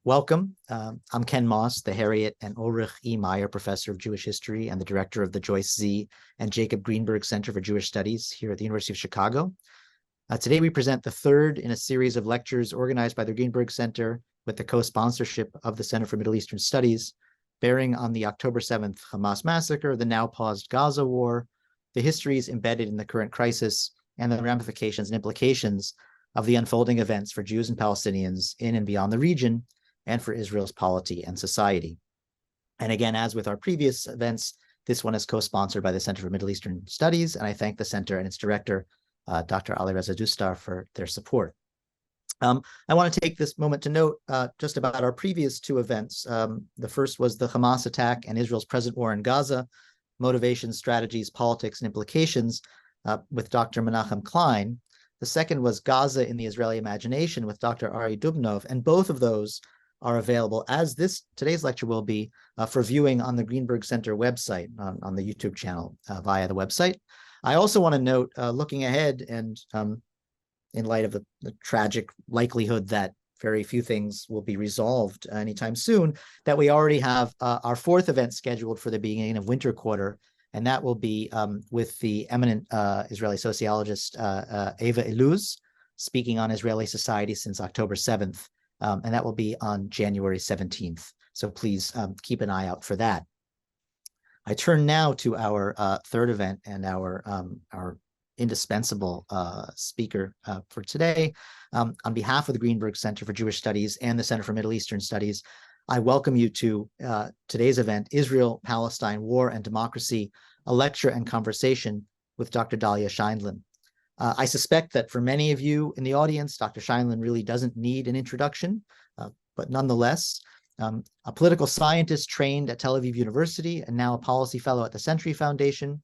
Welcome. I'm Ken Moss, the Harriet and Ulrich E. Meyer Professor of Jewish History and the Director of the Joyce Z. and Jacob Greenberg Center for Jewish Studies here at the University of Chicago. Today we present the third in a series of lectures organized by the Greenberg Center with the co-sponsorship of the Center for Middle Eastern Studies, bearing on the October 7th Hamas massacre, the now paused Gaza war, the histories embedded in the current crisis, and the ramifications and implications of the unfolding events for Jews and Palestinians in and beyond the region, and for Israel's polity and society. And again, as with our previous events, this one is co-sponsored by the Center for Middle Eastern Studies, and I thank the center and its director, Dr. Ali Reza Dustar, for their support. I want to take this moment to note just about our previous two events. The first was the Hamas attack and Israel's present war in Gaza, motivations, strategies, politics, and implications with Dr. Menachem Klein. The second was Gaza in the Israeli Imagination with Dr. Ari Dubnov, and both of those are available, as today's lecture will be, for viewing on the Greenberg Center website, on the YouTube channel via the website. I also want to note, looking ahead and in light of the tragic likelihood that very few things will be resolved anytime soon, that we already have our fourth event scheduled for the beginning of winter quarter, and that will be with the eminent Israeli sociologist Eva Iluz, speaking on Israeli society since October 7th, and that will be on January 17th. So please keep an eye out for that. I turn now to our third event and our indispensable speaker for today. On behalf of the Greenberg Center for Jewish Studies and the Center for Middle Eastern Studies, I welcome you to today's event, Israel-Palestine War and Democracy, a lecture and conversation with Dr. Dahlia Scheindlin. I suspect that for many of you in the audience, Dr. Scheindlin really doesn't need an introduction, but nonetheless, a political scientist trained at Tel Aviv University and now a policy fellow at the Century Foundation.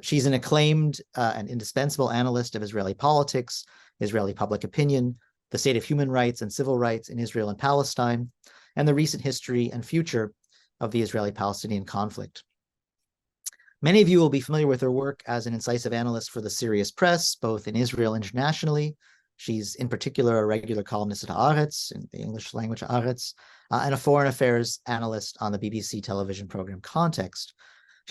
She's an acclaimed and indispensable analyst of Israeli politics, Israeli public opinion, the state of human rights and civil rights in Israel and Palestine, and the recent history and future of the Israeli-Palestinian conflict. Many of you will be familiar with her work as an incisive analyst for the Serious Press, both in Israel and internationally. She's in particular a regular columnist at Haaretz, in the English language Haaretz, and a foreign affairs analyst on the BBC television program Context.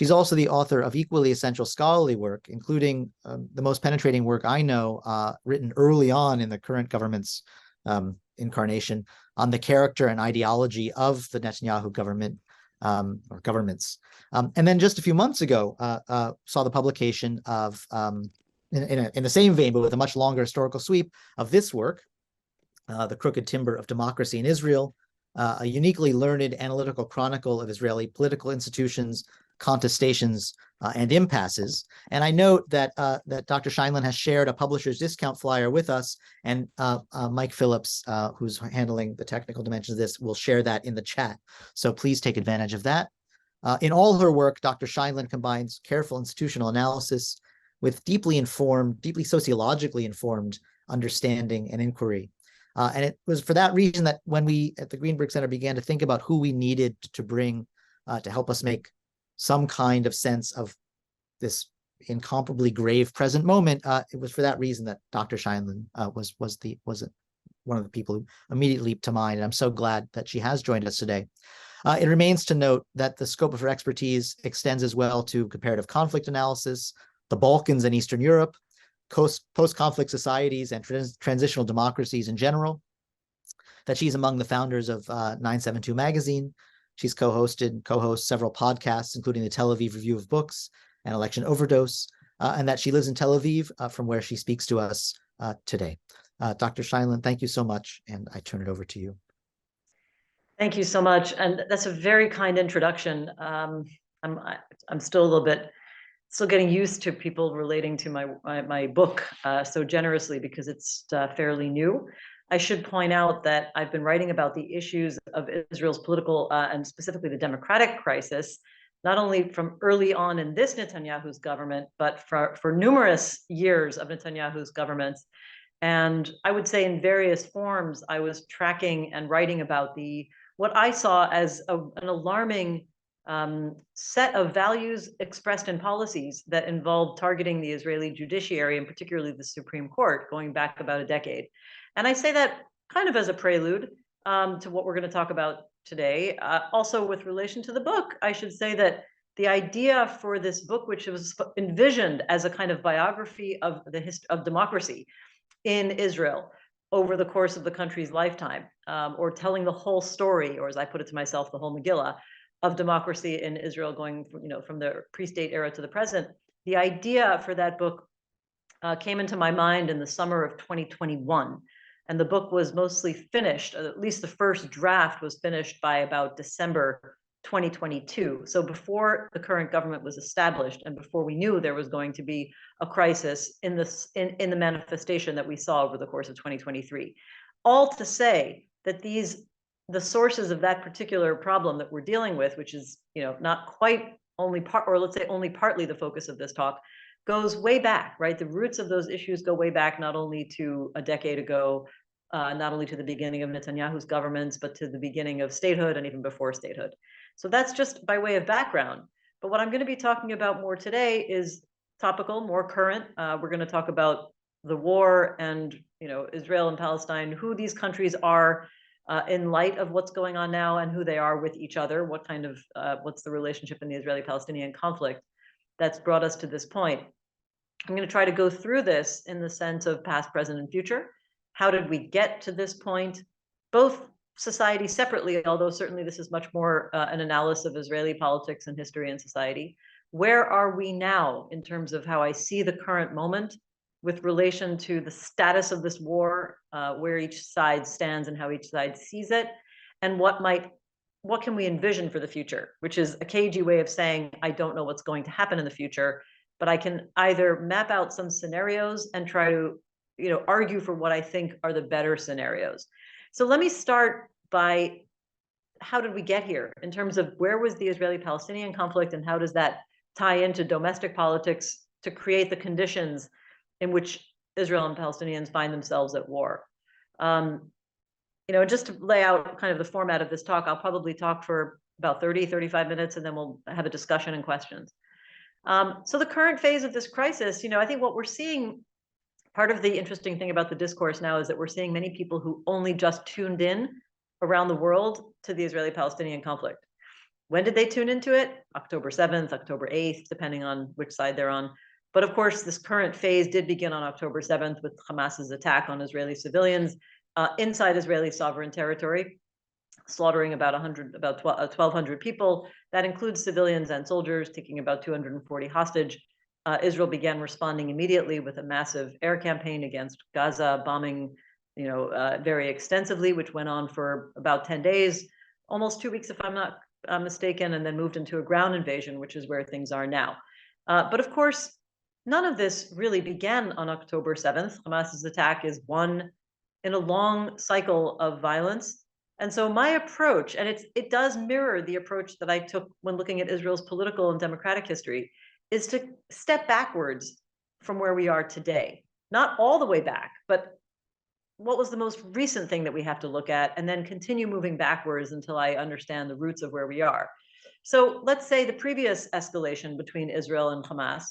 She's also the author of equally essential scholarly work, including the most penetrating work I know, written early on in the current government's incarnation, on the character and ideology of the Netanyahu government or governments. And then just a few months ago, saw the publication of, in the same vein, but with a much longer historical sweep, of this work, The Crooked Timber of Democracy in Israel, a uniquely learned analytical chronicle of Israeli political institutions, contestations, and impasses. And I note that that Dr. Scheindlin has shared a publisher's discount flyer with us, and Mike Phillips, who's handling the technical dimensions of this, will share that in the chat. So please take advantage of that. In all her work, Dr. Scheindlin combines careful institutional analysis with deeply sociologically informed understanding and inquiry. And it was for that reason that when we at the Greenberg Center began to think about who we needed to bring to help us make some kind of sense of this incomparably grave present moment, it was for that reason that Dr. Scheindlin was one of the people who immediately leaped to mind, and I'm so glad that she has joined us today. It remains to note that the scope of her expertise extends as well to comparative conflict analysis, the Balkans and Eastern Europe, post-conflict societies and transitional democracies in general, that she's among the founders of 972 magazine. She's co-hosts several podcasts, including the Tel Aviv Review of Books and Election Overdose, and that she lives in Tel Aviv, from where she speaks to us today. Dr. Scheindlin, thank you so much, and I turn it over to you. Thank you so much, and that's a very kind introduction. I'm still a little bit getting used to people relating to my book so generously, because it's fairly new. I should point out that I've been writing about the issues of Israel's political and specifically the democratic crisis, not only from early on in this Netanyahu's government, but for numerous years of Netanyahu's governments. And I would say in various forms, I was tracking and writing about what I saw as an alarming set of values expressed in policies that involved targeting the Israeli judiciary, and particularly the Supreme Court, going back about a decade. And I say that kind of as a prelude, to what we're going to talk about today. Also, with relation to the book, I should say that the idea for this book, which was envisioned as a kind of biography of the history of democracy in Israel over the course of the country's lifetime, or telling the whole story, or as I put it to myself, the whole Megillah of democracy in Israel, going from the pre-state era to the present. The idea for that book came into my mind in the summer of 2021. And the book was mostly finished, at least the first draft was finished by about December 2022. So before the current government was established and before we knew there was going to be a crisis in the manifestation that we saw over the course of 2023. All to say that the sources of that particular problem that we're dealing with, which is not quite only part, or let's say only partly the focus of this talk, goes way back, right? The roots of those issues go way back, not only to a decade ago, not only to the beginning of Netanyahu's governments, but to the beginning of statehood and even before statehood. So that's just by way of background. But what I'm going to be talking about more today is topical, more current. We're going to talk about the war and Israel and Palestine, who these countries are in light of what's going on now and who they are with each other. What's the relationship in the Israeli-Palestinian conflict that's brought us to this point. I'm going to try to go through this in the sense of past, present, and future. How did we get to this point? Both society separately, although certainly this is much more an analysis of Israeli politics and history and society. Where are we now in terms of how I see the current moment with relation to the status of this war, where each side stands and how each side sees it, and what can we envision for the future, which is a cagey way of saying, I don't know what's going to happen in the future, but I can either map out some scenarios and try to, argue for what I think are the better scenarios. So let me start by how did we get here in terms of where was the Israeli-Palestinian conflict and how does that tie into domestic politics to create the conditions in which Israel and Palestinians find themselves at war. Just to lay out kind of the format of this talk, I'll probably talk for about 35 minutes, and then we'll have a discussion and questions. So the current phase of this crisis, I think what we're seeing, part of the interesting thing about the discourse now is that we're seeing many people who only just tuned in around the world to the Israeli-Palestinian conflict. When did they tune into it? October 7th, October 8th, depending on which side they're on. But of course, this current phase did begin on October 7th with Hamas's attack on Israeli civilians inside Israeli sovereign territory, slaughtering about 1,200 people. That includes civilians and soldiers, taking about 240 hostage. Israel began responding immediately with a massive air campaign against Gaza, bombing, very extensively, which went on for about 10 days, almost 2 weeks, if I'm not mistaken, and then moved into a ground invasion, which is where things are now. But of course, none of this really began on October 7th. Hamas's attack is one in a long cycle of violence. And so my approach, and it does mirror the approach that I took when looking at Israel's political and democratic history, is to step backwards from where we are today. Not all the way back, but what was the most recent thing that we have to look at, and then continue moving backwards until I understand the roots of where we are. So let's say the previous escalation between Israel and Hamas,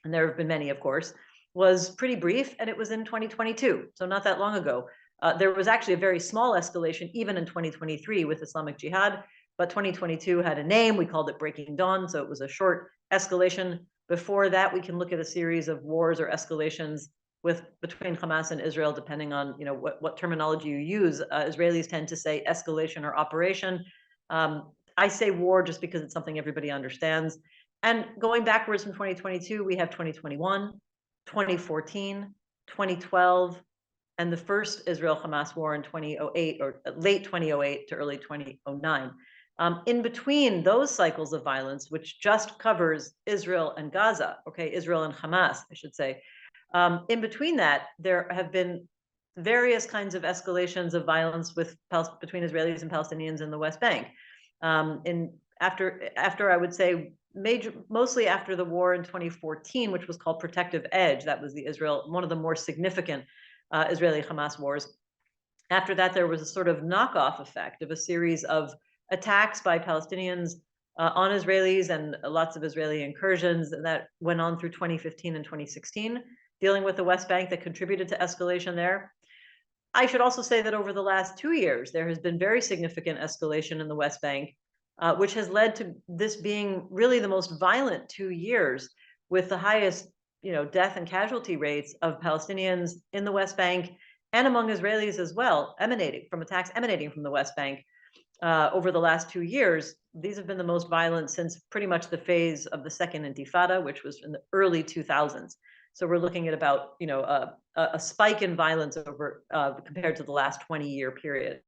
and there have been many, of course, was pretty brief, and it was in 2022, so not that long ago. There was actually a very small escalation even in 2023 with Islamic Jihad, but 2022 had a name. We called it Breaking Dawn, so it was a short escalation. Before that, we can look at a series of wars or escalations between Hamas and Israel, depending on what terminology you use. Israelis tend to say escalation or operation. I say war just because it's something everybody understands. And going backwards from 2022, we have 2021, 2014, 2012, and the first Israel-Hamas war in 2008, or late 2008 to early 2009. In between those cycles of violence, which just covers Israel and Gaza, Israel and Hamas, I should say. In between that, there have been various kinds of escalations of violence between Israelis and Palestinians in the West Bank. After I would say mostly after the war in 2014, which was called Protective Edge, that was one of the more significant Israeli-Hamas wars. After that, there was a sort of knockoff effect of a series of attacks by Palestinians on Israelis and lots of Israeli incursions that went on through 2015 and 2016, dealing with the West Bank that contributed to escalation there. I should also say that over the last 2 years, there has been very significant escalation in the West Bank, which has led to this being really the most violent 2 years, with the highest, death and casualty rates of Palestinians in the West Bank and among Israelis as well, emanating from attacks emanating from the West Bank. Over the last 2 years, these have been the most violent since pretty much the phase of the Second Intifada, which was in the early 2000s. So we're looking at about, a spike in violence over compared to the last 20-year period.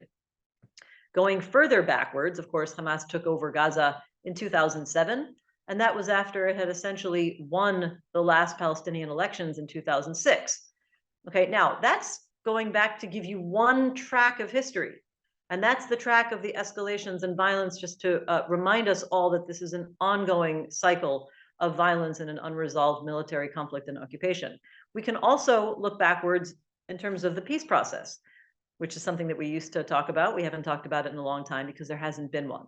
Going further backwards, of course, Hamas took over Gaza in 2007, and that was after it had essentially won the last Palestinian elections in 2006. Okay, now that's going back to give you one track of history. And that's the track of the escalations and violence, just to remind us all that this is an ongoing cycle of violence and an unresolved military conflict and occupation. We can also look backwards in terms of the peace process, which is something that we used to talk about. We haven't talked about it in a long time because there hasn't been one.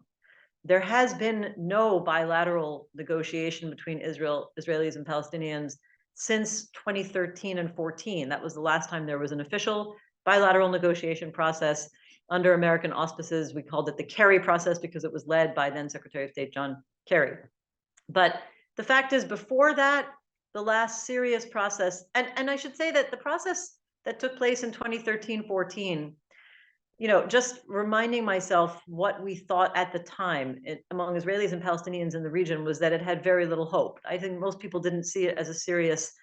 There has been no bilateral negotiation between Israelis and Palestinians since 2013 and 14. That was the last time there was an official bilateral negotiation process under American auspices. We called it the Kerry process because it was led by then Secretary of State John Kerry. But the fact is, before that, the last serious process, and I should say that the process that took place in 2013-14, just reminding myself what we thought at the time among Israelis and Palestinians in the region was that it had very little hope. I think most people didn't see it as a serious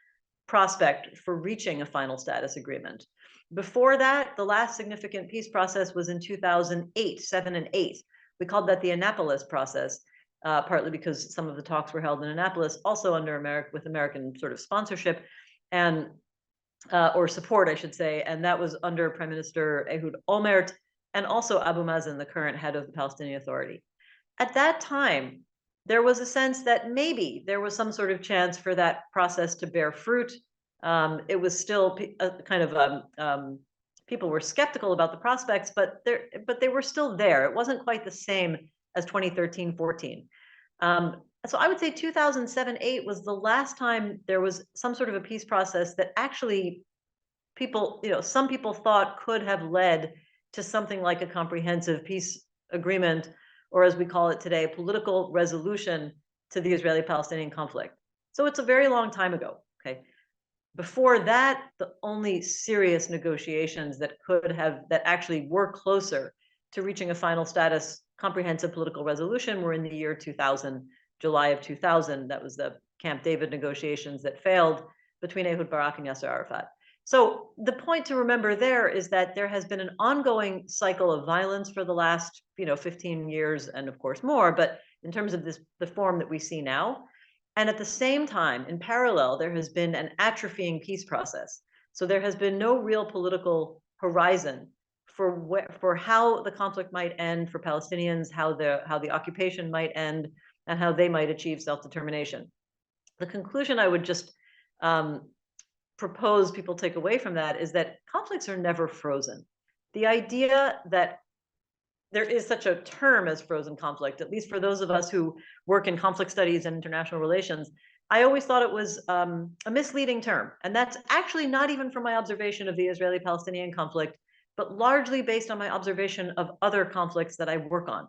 prospect for reaching a final status agreement. Before that, the last significant peace process was in 2008, 7 and 8. We called that the Annapolis process, partly because some of the talks were held in Annapolis, also under with American sort of sponsorship and or support, I should say, and that was under Prime Minister Ehud Olmert and also Abu Mazen, the current head of the Palestinian Authority. At that time, there was a sense that maybe there was some sort of chance for that process to bear fruit. It was still kind of people were skeptical about the prospects, but they were still there. It wasn't quite the same as 2013-14. So I would say 2007-8 was the last time there was some sort of a peace process that actually some people thought could have led to something like a comprehensive peace agreement, or as we call it today, political resolution to the Israeli-Palestinian conflict. So it's a very long time ago, okay? Before that, the only serious negotiations that actually were closer to reaching a final status, comprehensive political resolution, were in the year 2000, July of 2000. That was the Camp David negotiations that failed between Ehud Barak and Yasser Arafat. So the point to remember there is that there has been an ongoing cycle of violence for the last 15 years and of course more, but in terms of the form that we see now. And at the same time, in parallel, there has been an atrophying peace process. So there has been no real political horizon for how the conflict might end for Palestinians, how the occupation might end, and how they might achieve self-determination. The conclusion I would just propose people take away from that is that conflicts are never frozen. The idea that there is such a term as frozen conflict, at least for those of us who work in conflict studies and international relations, I always thought it was a misleading term. And that's actually not even from my observation of the Israeli-Palestinian conflict, but largely based on my observation of other conflicts that I work on.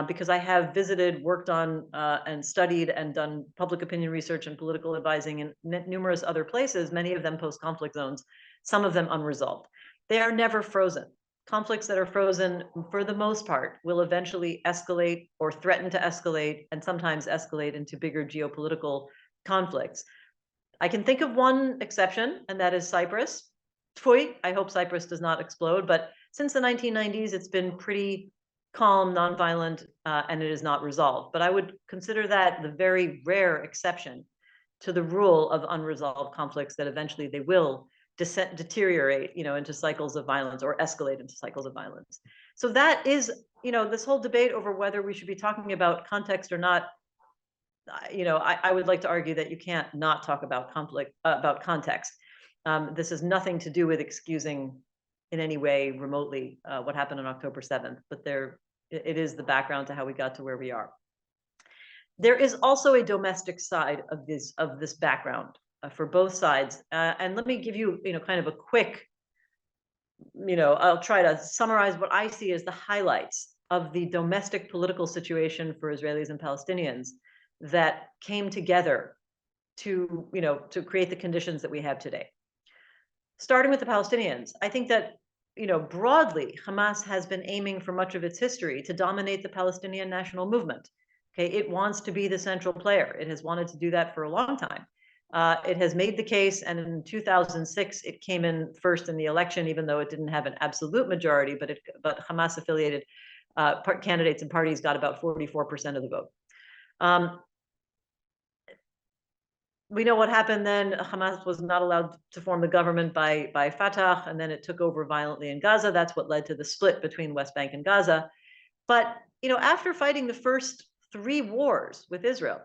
Because I have visited, worked on, and studied and done public opinion research and political advising in numerous other places, many of them post-conflict zones, some of them unresolved. They are never frozen. Conflicts that are frozen, for the most part, will eventually escalate or threaten to escalate, and sometimes escalate into bigger geopolitical conflicts. I can think of one exception, and that is Cyprus. Tfui, I hope Cyprus does not explode, but since the 1990s, it's been pretty calm, nonviolent, and it is not resolved. But I would consider that the very rare exception to the rule of unresolved conflicts that eventually they will deteriorate, into cycles of violence or escalate into cycles of violence. So that is, this whole debate over whether we should be talking about context or not. I would like to argue that you can't not talk about about context. This has nothing to do with excusing in any way remotely what happened on October 7th, but it is the background to how we got to where we are. There is also a domestic side of this background for both sides, and let me give you kind of a quick I'll try to summarize what I see as the highlights of the domestic political situation for Israelis and Palestinians that came together to create the conditions that we have today. Starting with the Palestinians, I think that, broadly, Hamas has been aiming for much of its history to dominate the Palestinian national movement. Okay, it wants to be the central player. It has wanted to do that for a long time. It has made the case, and in 2006, it came in first in the election, even though it didn't have an absolute majority, but Hamas-affiliated candidates and parties got about 44% of the vote. We know what happened then. Hamas was not allowed to form the government by Fatah, and then it took over violently in Gaza. That's what led to the split between West Bank and Gaza. But after fighting the first 3 wars with Israel,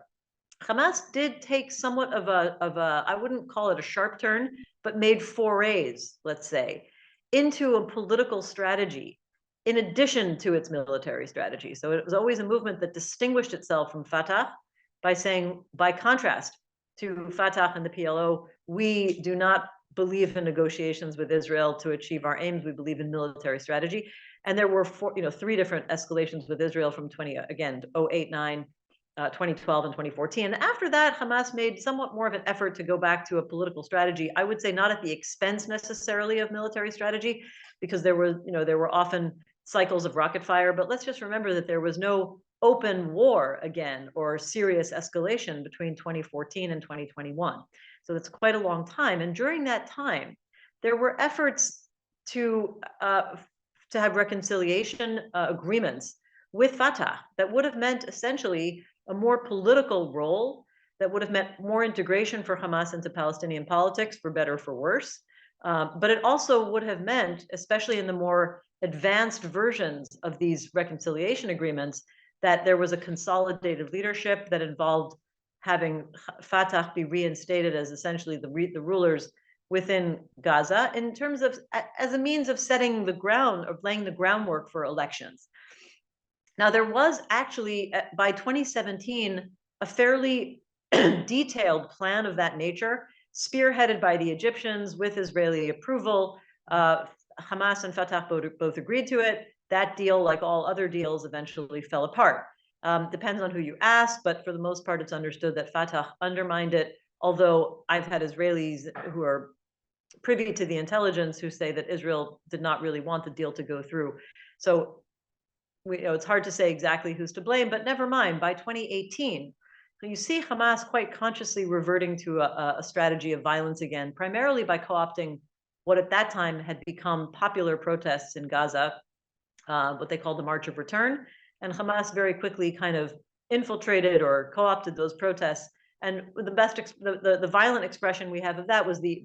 Hamas did take somewhat of a I wouldn't call it a sharp turn, but made forays, let's say, into a political strategy in addition to its military strategy. So it was always a movement that distinguished itself from Fatah by saying, by contrast to Fatah and the PLO, we do not believe in negotiations with Israel to achieve our aims. We believe in military strategy. And there were 3 different escalations with Israel from 2008, 9, 2012 and 2014. And after that, Hamas made somewhat more of an effort to go back to a political strategy. I would say not at the expense necessarily of military strategy, because there were often cycles of rocket fire. But let's just remember that there was no open war again or serious escalation between 2014 and 2021. So that's quite a long time. And during that time, there were efforts to have reconciliation agreements with Fatah that would have meant essentially a more political role, that would have meant more integration for Hamas into Palestinian politics, for better or for worse. But it also would have meant, especially in the more advanced versions of these reconciliation agreements, that there was a consolidated leadership that involved having Fatah be reinstated as essentially the rulers within Gaza, in terms of as a means of setting the ground, of laying the groundwork for elections. Now, there was actually, by 2017, a fairly detailed plan of that nature, spearheaded by the Egyptians with Israeli approval. Hamas and Fatah both agreed to it. That deal, like all other deals, eventually fell apart. Depends on who you ask, but for the most part, it's understood that Fatah undermined it, although I've had Israelis who are privy to the intelligence who say that Israel did not really want the deal to go through. So it's hard to say exactly who's to blame, but never mind. By 2018, you see Hamas quite consciously reverting to a strategy of violence again, primarily by co-opting what at that time had become popular protests in Gaza, what they called the March of Return. And Hamas very quickly kind of infiltrated or co-opted those protests. And the violent expression we have of that was the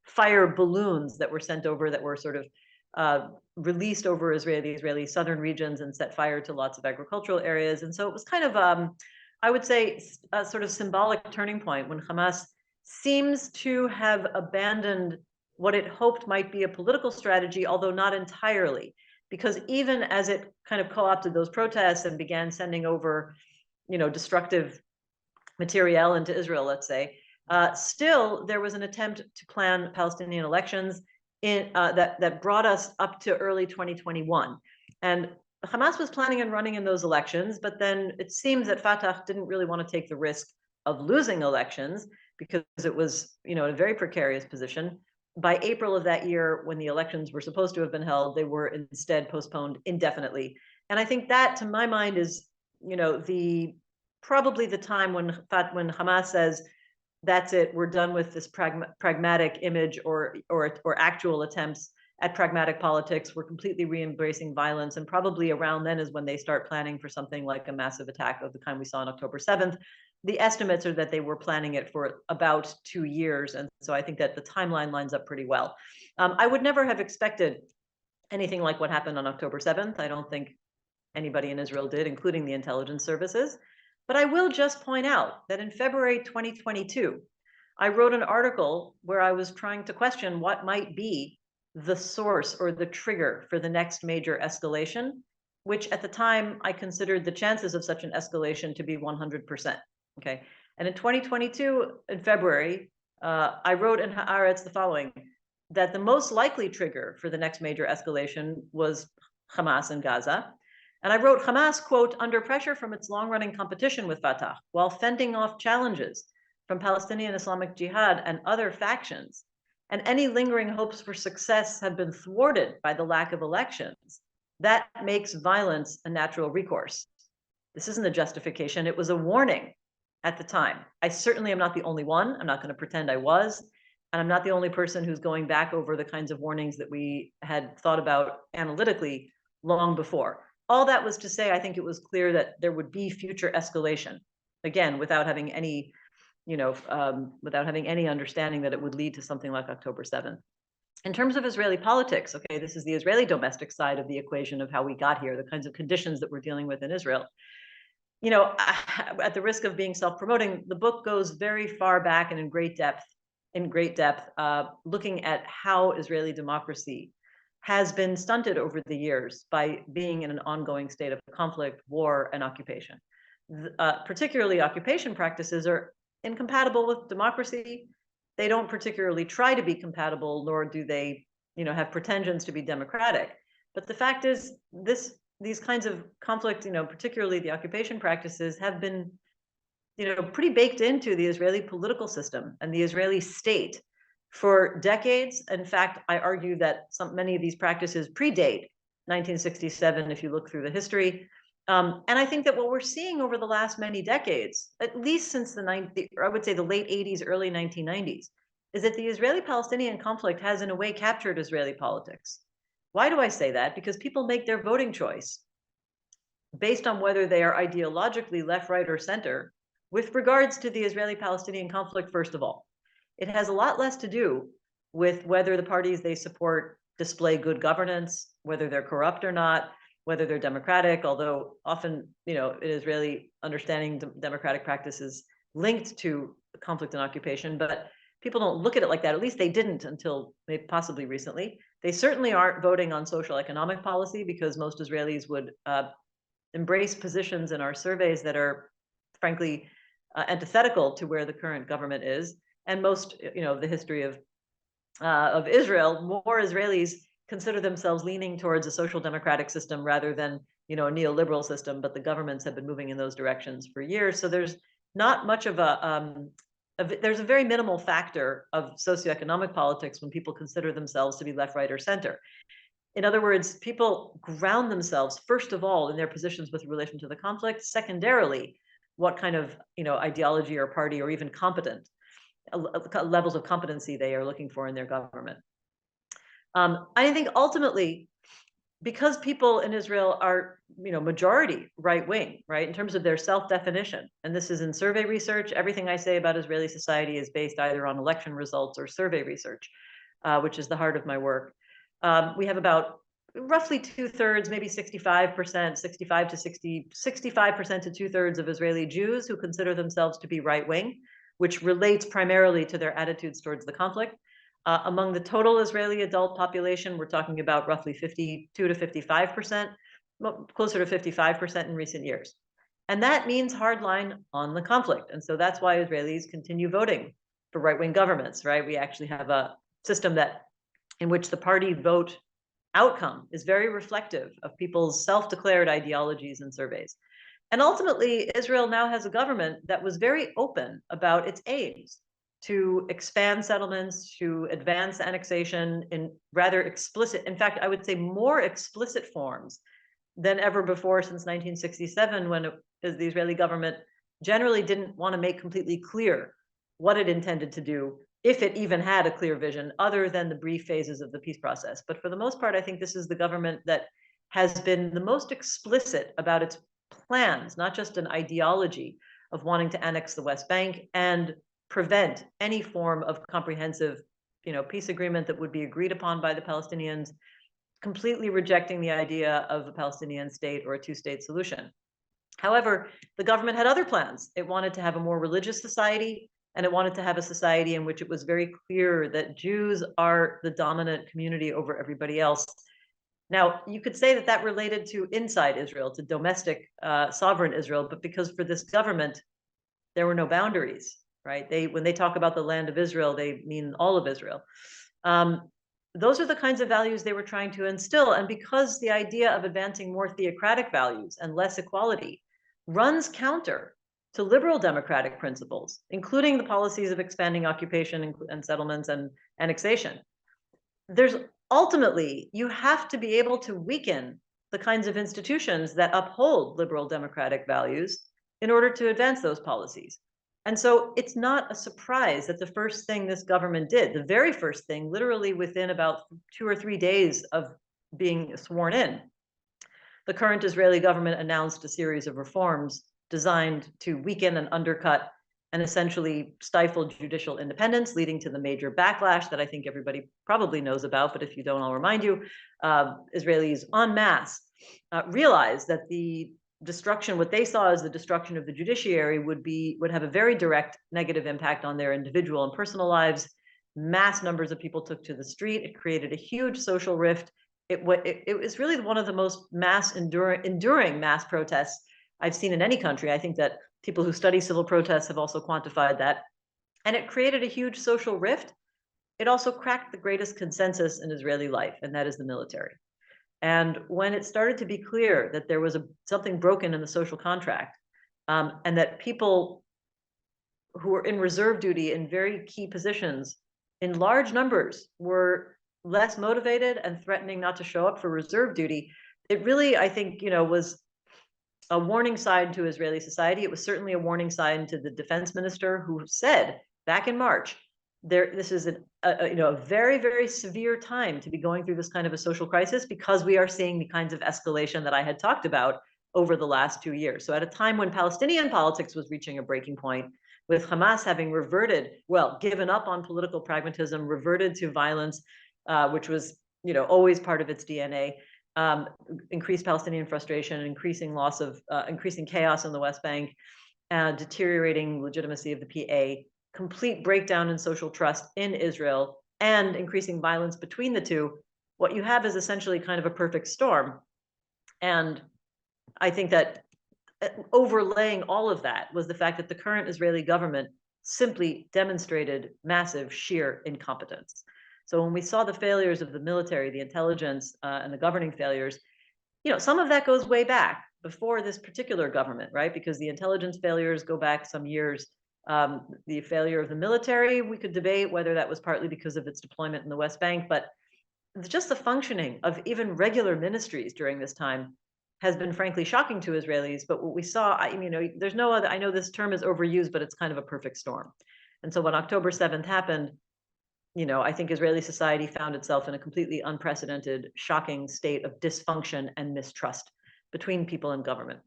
fire balloons that were sent over, that were sort of released over Israeli southern regions and set fire to lots of agricultural areas. And so it was kind of, I would say, a sort of symbolic turning point when Hamas seems to have abandoned what it hoped might be a political strategy, although not entirely. Because even as it kind of co-opted those protests and began sending over, destructive material into Israel, let's say, still there was an attempt to plan Palestinian elections that brought us up to early 2021. And Hamas was planning on running in those elections, but then it seems that Fatah didn't really want to take the risk of losing elections because it was, in a very precarious position. By April of that year, when the elections were supposed to have been held, they were instead postponed indefinitely. And I think that, to my mind, is, probably the time when Hamas says, that's it, we're done with this pragmatic image or actual attempts at pragmatic politics. We're completely re-embracing violence. And probably around then is when they start planning for something like a massive attack of the kind we saw on October 7th. The estimates are that they were planning it for about 2 years. And so I think that the timeline lines up pretty well. I would never have expected anything like what happened on October 7th. I don't think anybody in Israel did, including the intelligence services. But I will just point out that in February 2022, I wrote an article where I was trying to question what might be the source or the trigger for the next major escalation, which at the time I considered the chances of such an escalation to be 100%. Okay. And in 2022, in February, I wrote in Haaretz the following: that the most likely trigger for the next major escalation was Hamas in Gaza. And I wrote, Hamas, quote, under pressure from its long-running competition with Fatah, while fending off challenges from Palestinian Islamic Jihad and other factions, and any lingering hopes for success have been thwarted by the lack of elections, that makes violence a natural recourse. This isn't a justification, it was a warning at the time. I certainly am not the only one. I'm not going to pretend I was. And I'm not the only person who's going back over the kinds of warnings that we had thought about analytically long before. All that was to say, I think it was clear that there would be future escalation, again, without having any, without having any understanding that it would lead to something like October 7th. In terms of Israeli politics, okay, this is the Israeli domestic side of the equation of how we got here, the kinds of conditions that we're dealing with in Israel. At the risk of being self-promoting, the book goes very far back and in great depth, looking at how Israeli democracy has been stunted over the years by being in an ongoing state of conflict, war, and occupation. Particularly occupation practices are incompatible with democracy. They don't particularly try to be compatible, nor do they, have pretensions to be democratic. But the fact is, these kinds of conflict, particularly the occupation practices, have been, pretty baked into the Israeli political system and the Israeli state for decades. In fact, I argue that many of these practices predate 1967, if you look through the history. And I think that what we're seeing over the last many decades, at least since I would say the late 80s, early 1990s, is that the Israeli-Palestinian conflict has in a way captured Israeli politics. Why do I say that? Because people make their voting choice based on whether they are ideologically left, right, or center with regards to the Israeli-Palestinian conflict, first of all. It has a lot less to do with whether the parties they support display good governance, whether they're corrupt or not, whether they're democratic, although often, it is really understanding democratic practices linked to conflict and occupation, but people don't look at it like that. At least they didn't until maybe possibly recently. They certainly aren't voting on social economic policy, because most Israelis would embrace positions in our surveys that are frankly antithetical to where the current government is. And most, the history of Israel, more Israelis consider themselves leaning towards a social democratic system rather than, a neoliberal system, but the governments have been moving in those directions for years. So there's not much of there's a very minimal factor of socioeconomic politics when people consider themselves to be left, right, or center. In other words, people ground themselves, first of all, in their positions with relation to the conflict. Secondarily, what kind of, ideology or party or even competent levels of competency they are looking for in their government. I think ultimately, because people in Israel are, majority right-wing, right, in terms of their self-definition, and this is in survey research, everything I say about Israeli society is based either on election results or survey research, which is the heart of my work. We have about roughly 2/3, maybe 65%, 65% to 2/3 of Israeli Jews who consider themselves to be right-wing, which relates primarily to their attitudes towards the conflict. Among the total Israeli adult population, we're talking about roughly 52 to 55%, closer to 55% in recent years. And that means hardline on the conflict. And so that's why Israelis continue voting for right-wing governments, right? We actually have a system in which the party vote outcome is very reflective of people's self-declared ideologies and surveys. And ultimately, Israel now has a government that was very open about its aims to expand settlements, to advance annexation in rather explicit, in fact, I would say more explicit forms than ever before since 1967, when the Israeli government generally didn't want to make completely clear what it intended to do, if it even had a clear vision, other than the brief phases of the peace process. But for the most part, I think this is the government that has been the most explicit about its plans, not just an ideology of wanting to annex the West Bank and prevent any form of comprehensive, peace agreement that would be agreed upon by the Palestinians, completely rejecting the idea of a Palestinian state or a two-state solution. However, the government had other plans. It wanted to have a more religious society, and it wanted to have a society in which it was very clear that Jews are the dominant community over everybody else. Now, you could say that that related to inside Israel, to domestic sovereign Israel, but because for this government, there were no boundaries, right? When they talk about the land of Israel, they mean all of Israel. those are the kinds of values they were trying to instill. And because the idea of advancing more theocratic values and less equality runs counter to liberal democratic principles, including the policies of expanding occupation and settlements and annexation, there's ultimately, you have to be able to weaken the kinds of institutions that uphold liberal democratic values in order to advance those policies. And so it's not a surprise that the first thing this government did, the very first thing, literally within about 2 or 3 days of being sworn in, the current Israeli government announced a series of reforms designed to weaken and undercut and essentially stifle judicial independence, leading to the major backlash that I think everybody probably knows about. But if you don't, I'll remind you. Israelis en masse realized that the destruction, what they saw as the destruction of the judiciary, would have a very direct negative impact on their individual and personal lives. Mass numbers of people took to the street. It created a huge social rift. It was really one of the most enduring mass protests I've seen in any country. I think that people who study civil protests have also quantified that. And it created a huge social rift. It also cracked the greatest consensus in Israeli life, and that is the military. And when it started to be clear that there was something broken in the social contract, and that people who were in reserve duty in very key positions in large numbers were less motivated and threatening not to show up for reserve duty, it really, I think, was a warning sign to Israeli society. It was certainly a warning sign to the defense minister, who said back in March, this is a very, very severe time to be going through this kind of a social crisis, because we are seeing the kinds of escalation that I had talked about over the last 2 years. So at a time when Palestinian politics was reaching a breaking point, with Hamas having given up on political pragmatism, reverted to violence, which was always part of its DNA, increased Palestinian frustration, increasing chaos in the West Bank, deteriorating legitimacy of the PA, complete breakdown in social trust in Israel, and increasing violence between the two. What you have is essentially kind of a perfect storm. And I think that overlaying all of that was the fact that the current Israeli government simply demonstrated massive sheer incompetence. So when we saw the failures of the military, the intelligence, and the governing failures, some of that goes way back before this particular government, right? Because the intelligence failures go back some years. The failure of the military, we could debate whether that was partly because of its deployment in the West Bank, but just the functioning of even regular ministries during this time has been frankly shocking to Israelis. But what we saw, there's no other, I know this term is overused, but it's kind of a perfect storm. And so when October 7th happened, I think Israeli society found itself in a completely unprecedented, shocking state of dysfunction and mistrust between people and government.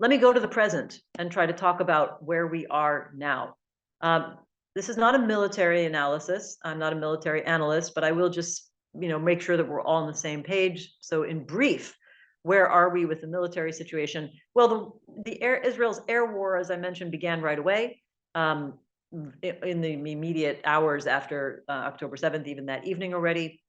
Let me go to the present and try to talk about where we are now. This is not a military analysis. I'm not a military analyst, but I will just, make sure that we're all on the same page. So in brief, where are we with the military situation? Well, Israel's air war, as I mentioned, began right away. In the immediate hours after October 7th, even that evening already.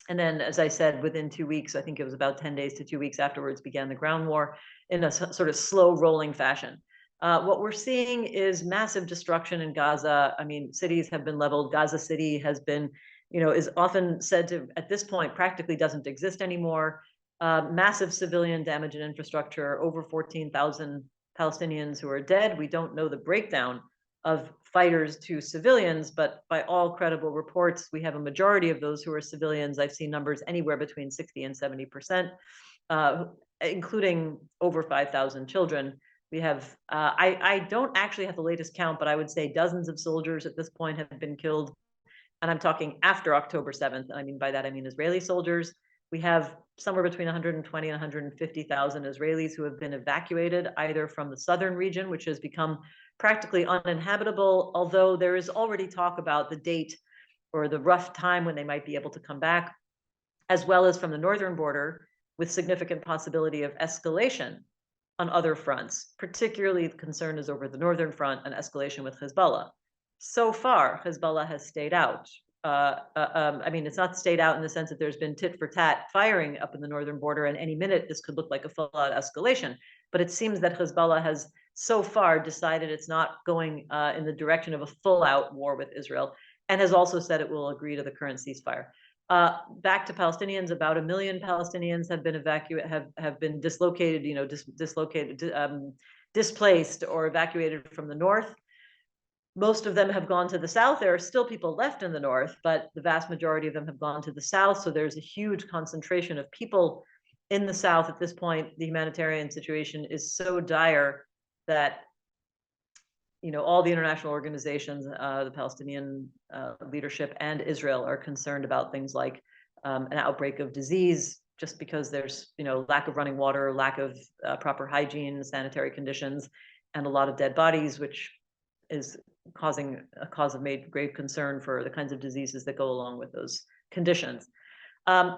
And then, as I said, within 2 weeks, I think it was about 10 days to 2 weeks afterwards, began the ground war in a sort of slow rolling fashion. What we're seeing is massive destruction in Gaza. I mean, cities have been leveled. Gaza City has been, is often said to, at this point, practically doesn't exist anymore. Massive civilian damage in infrastructure, over 14,000 Palestinians who are dead. We don't know the breakdown of fighters to civilians, but by all credible reports, we have a majority of those who are civilians. I've seen numbers anywhere between 60 and 70%, including over 5,000 children. We have, I don't actually have the latest count, but I would say dozens of soldiers at this point have been killed. And I'm talking after October 7th. I mean, by that, I mean Israeli soldiers. We have somewhere between 120 and 150,000 Israelis who have been evacuated, either from the southern region, which has become practically uninhabitable, although there is already talk about the date or the rough time when they might be able to come back, as well as from the northern border, with significant possibility of escalation on other fronts. Particularly the concern is over the northern front and escalation with Hezbollah. So far, Hezbollah has stayed out. I mean, it's not stayed out in the sense that there's been tit for tat firing up in the northern border, and any minute this could look like a full-out escalation. But it seems that Hezbollah has so far decided it's not going in the direction of a full-out war with Israel, and has also said it will agree to the current ceasefire. Back to Palestinians, about 1 million Palestinians have been have been dislocated, displaced or evacuated from the north. Most of them have gone to the south. There are still people left in the north, but the vast majority of them have gone to the south. So there's a huge concentration of people in the south at this point. The humanitarian situation is so dire that all the international organizations, the Palestinian leadership and Israel are concerned about things like an outbreak of disease, just because there's lack of running water, lack of proper hygiene, sanitary conditions, and a lot of dead bodies, which is causing a cause of grave concern for the kinds of diseases that go along with those conditions.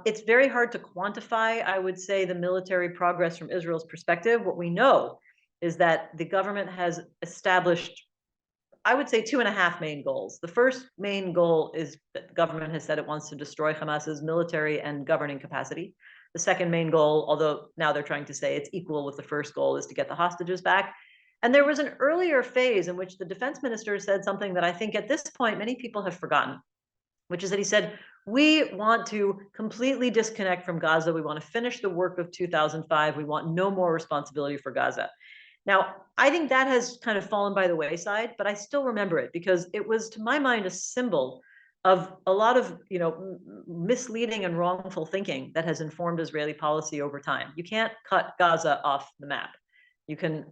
It's very hard to quantify, I would say, the military progress from Israel's perspective. What we know is that the government has established, I would say, 2.5 main goals. The first main goal is that the government has said it wants to destroy Hamas's military and governing capacity. The second main goal, although now they're trying to say it's equal with the first goal, is to get the hostages back. And there was an earlier phase in which the defense minister said something that I think at this point many people have forgotten, which is that he said, we want to completely disconnect from Gaza. We want to finish the work of 2005. We want no more responsibility for Gaza. Now, I think that has kind of fallen by the wayside, but I still remember it because it was, to my mind, a symbol of a lot of misleading and wrongful thinking that has informed Israeli policy over time. You can't cut Gaza off the map. You can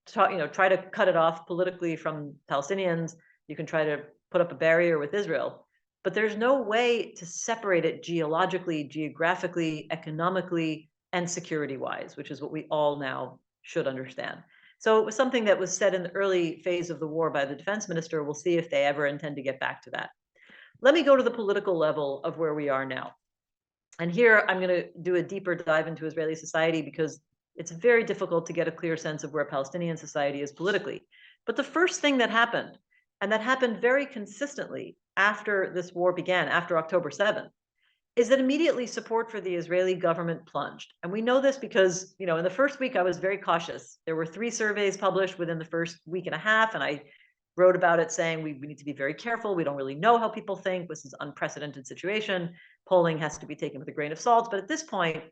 try to cut it off politically from Palestinians. You can try to put up a barrier with Israel, but there's no way to separate it geologically, geographically, economically, and security-wise, which is what we all now should understand. So it was something that was said in the early phase of the war by the defense minister. We'll see if they ever intend to get back to that. Let me go to the political level of where we are now. And here I'm going to do a deeper dive into Israeli society because it's very difficult to get a clear sense of where Palestinian society is politically. But the first thing that happened, and that happened very consistently after this war began, after October 7th, is that immediately support for the Israeli government plunged. And we know this because, in the first week, I was very cautious. There were 3 surveys published within the first week and a half, and I wrote about it saying we need to be very careful. We don't really know how people think. This is an unprecedented situation. Polling has to be taken with a grain of salt. But at this point,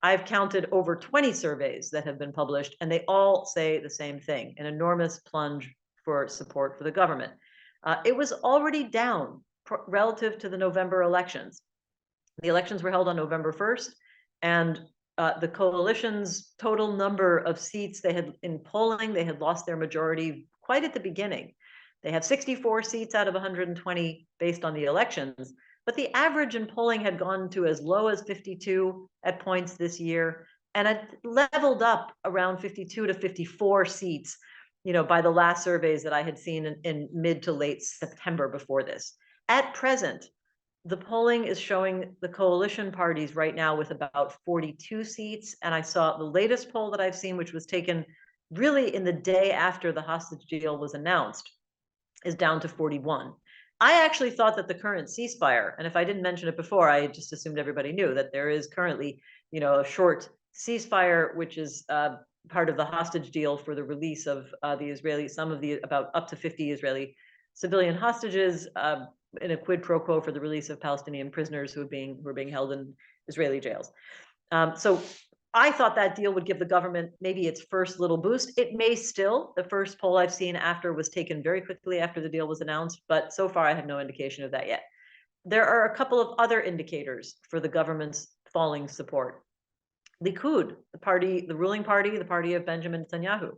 I've counted over 20 surveys that have been published, and they all say the same thing, an enormous plunge for support for the government. It was already down relative to the November elections. The elections were held on November 1st, and the coalition's total number of seats in polling, they had lost their majority quite at the beginning. They have 64 seats out of 120 based on the elections, but the average in polling had gone to as low as 52 at points this year, and it leveled up around 52 to 54 seats, by the last surveys that I had seen in mid to late September before this. At present, the polling is showing the coalition parties right now with about 42 seats. And I saw the latest poll that I've seen, which was taken really in the day after the hostage deal was announced, is down to 41. I actually thought that the current ceasefire, and if I didn't mention it before, I just assumed everybody knew that there is currently, a short ceasefire, which is part of the hostage deal for the release of about up to 50 Israeli civilian hostages, in a quid pro quo for the release of Palestinian prisoners who were being held in Israeli jails. So I thought that deal would give the government maybe its first little boost. It may still. The first poll I've seen after was taken very quickly after the deal was announced, but so far I have no indication of that yet. There are a couple of other indicators for the government's falling support. Likud, the ruling party, the party of Benjamin Netanyahu.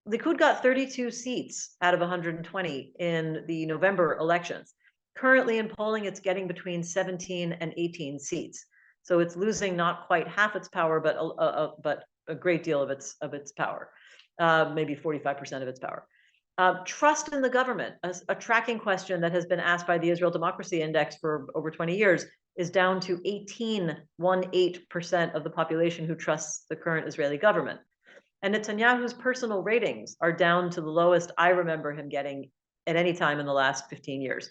Likud got 32 seats out of 120 in the November elections. Currently in polling, it's getting between 17 and 18 seats. So it's losing not quite half its power, but a great deal of its power, maybe 45% of its power. Trust in the government, a tracking question that has been asked by the Israel Democracy Index for over 20 years, is down to 18% of the population who trusts the current Israeli government. And Netanyahu's personal ratings are down to the lowest I remember him getting at any time in the last 15 years.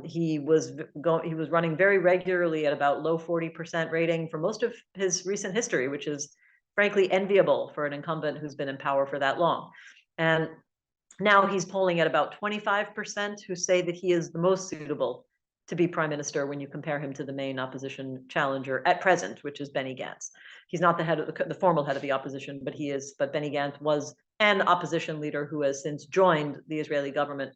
He was running very regularly at about low 40% rating for most of his recent history, which is frankly enviable for an incumbent who's been in power for that long. And now he's polling at about 25% who say that he is the most suitable to be prime minister when you compare him to the main opposition challenger at present, which is Benny Gantz. He's not the head of the formal head of the opposition, but he is. But Benny Gantz was an opposition leader who has since joined the Israeli government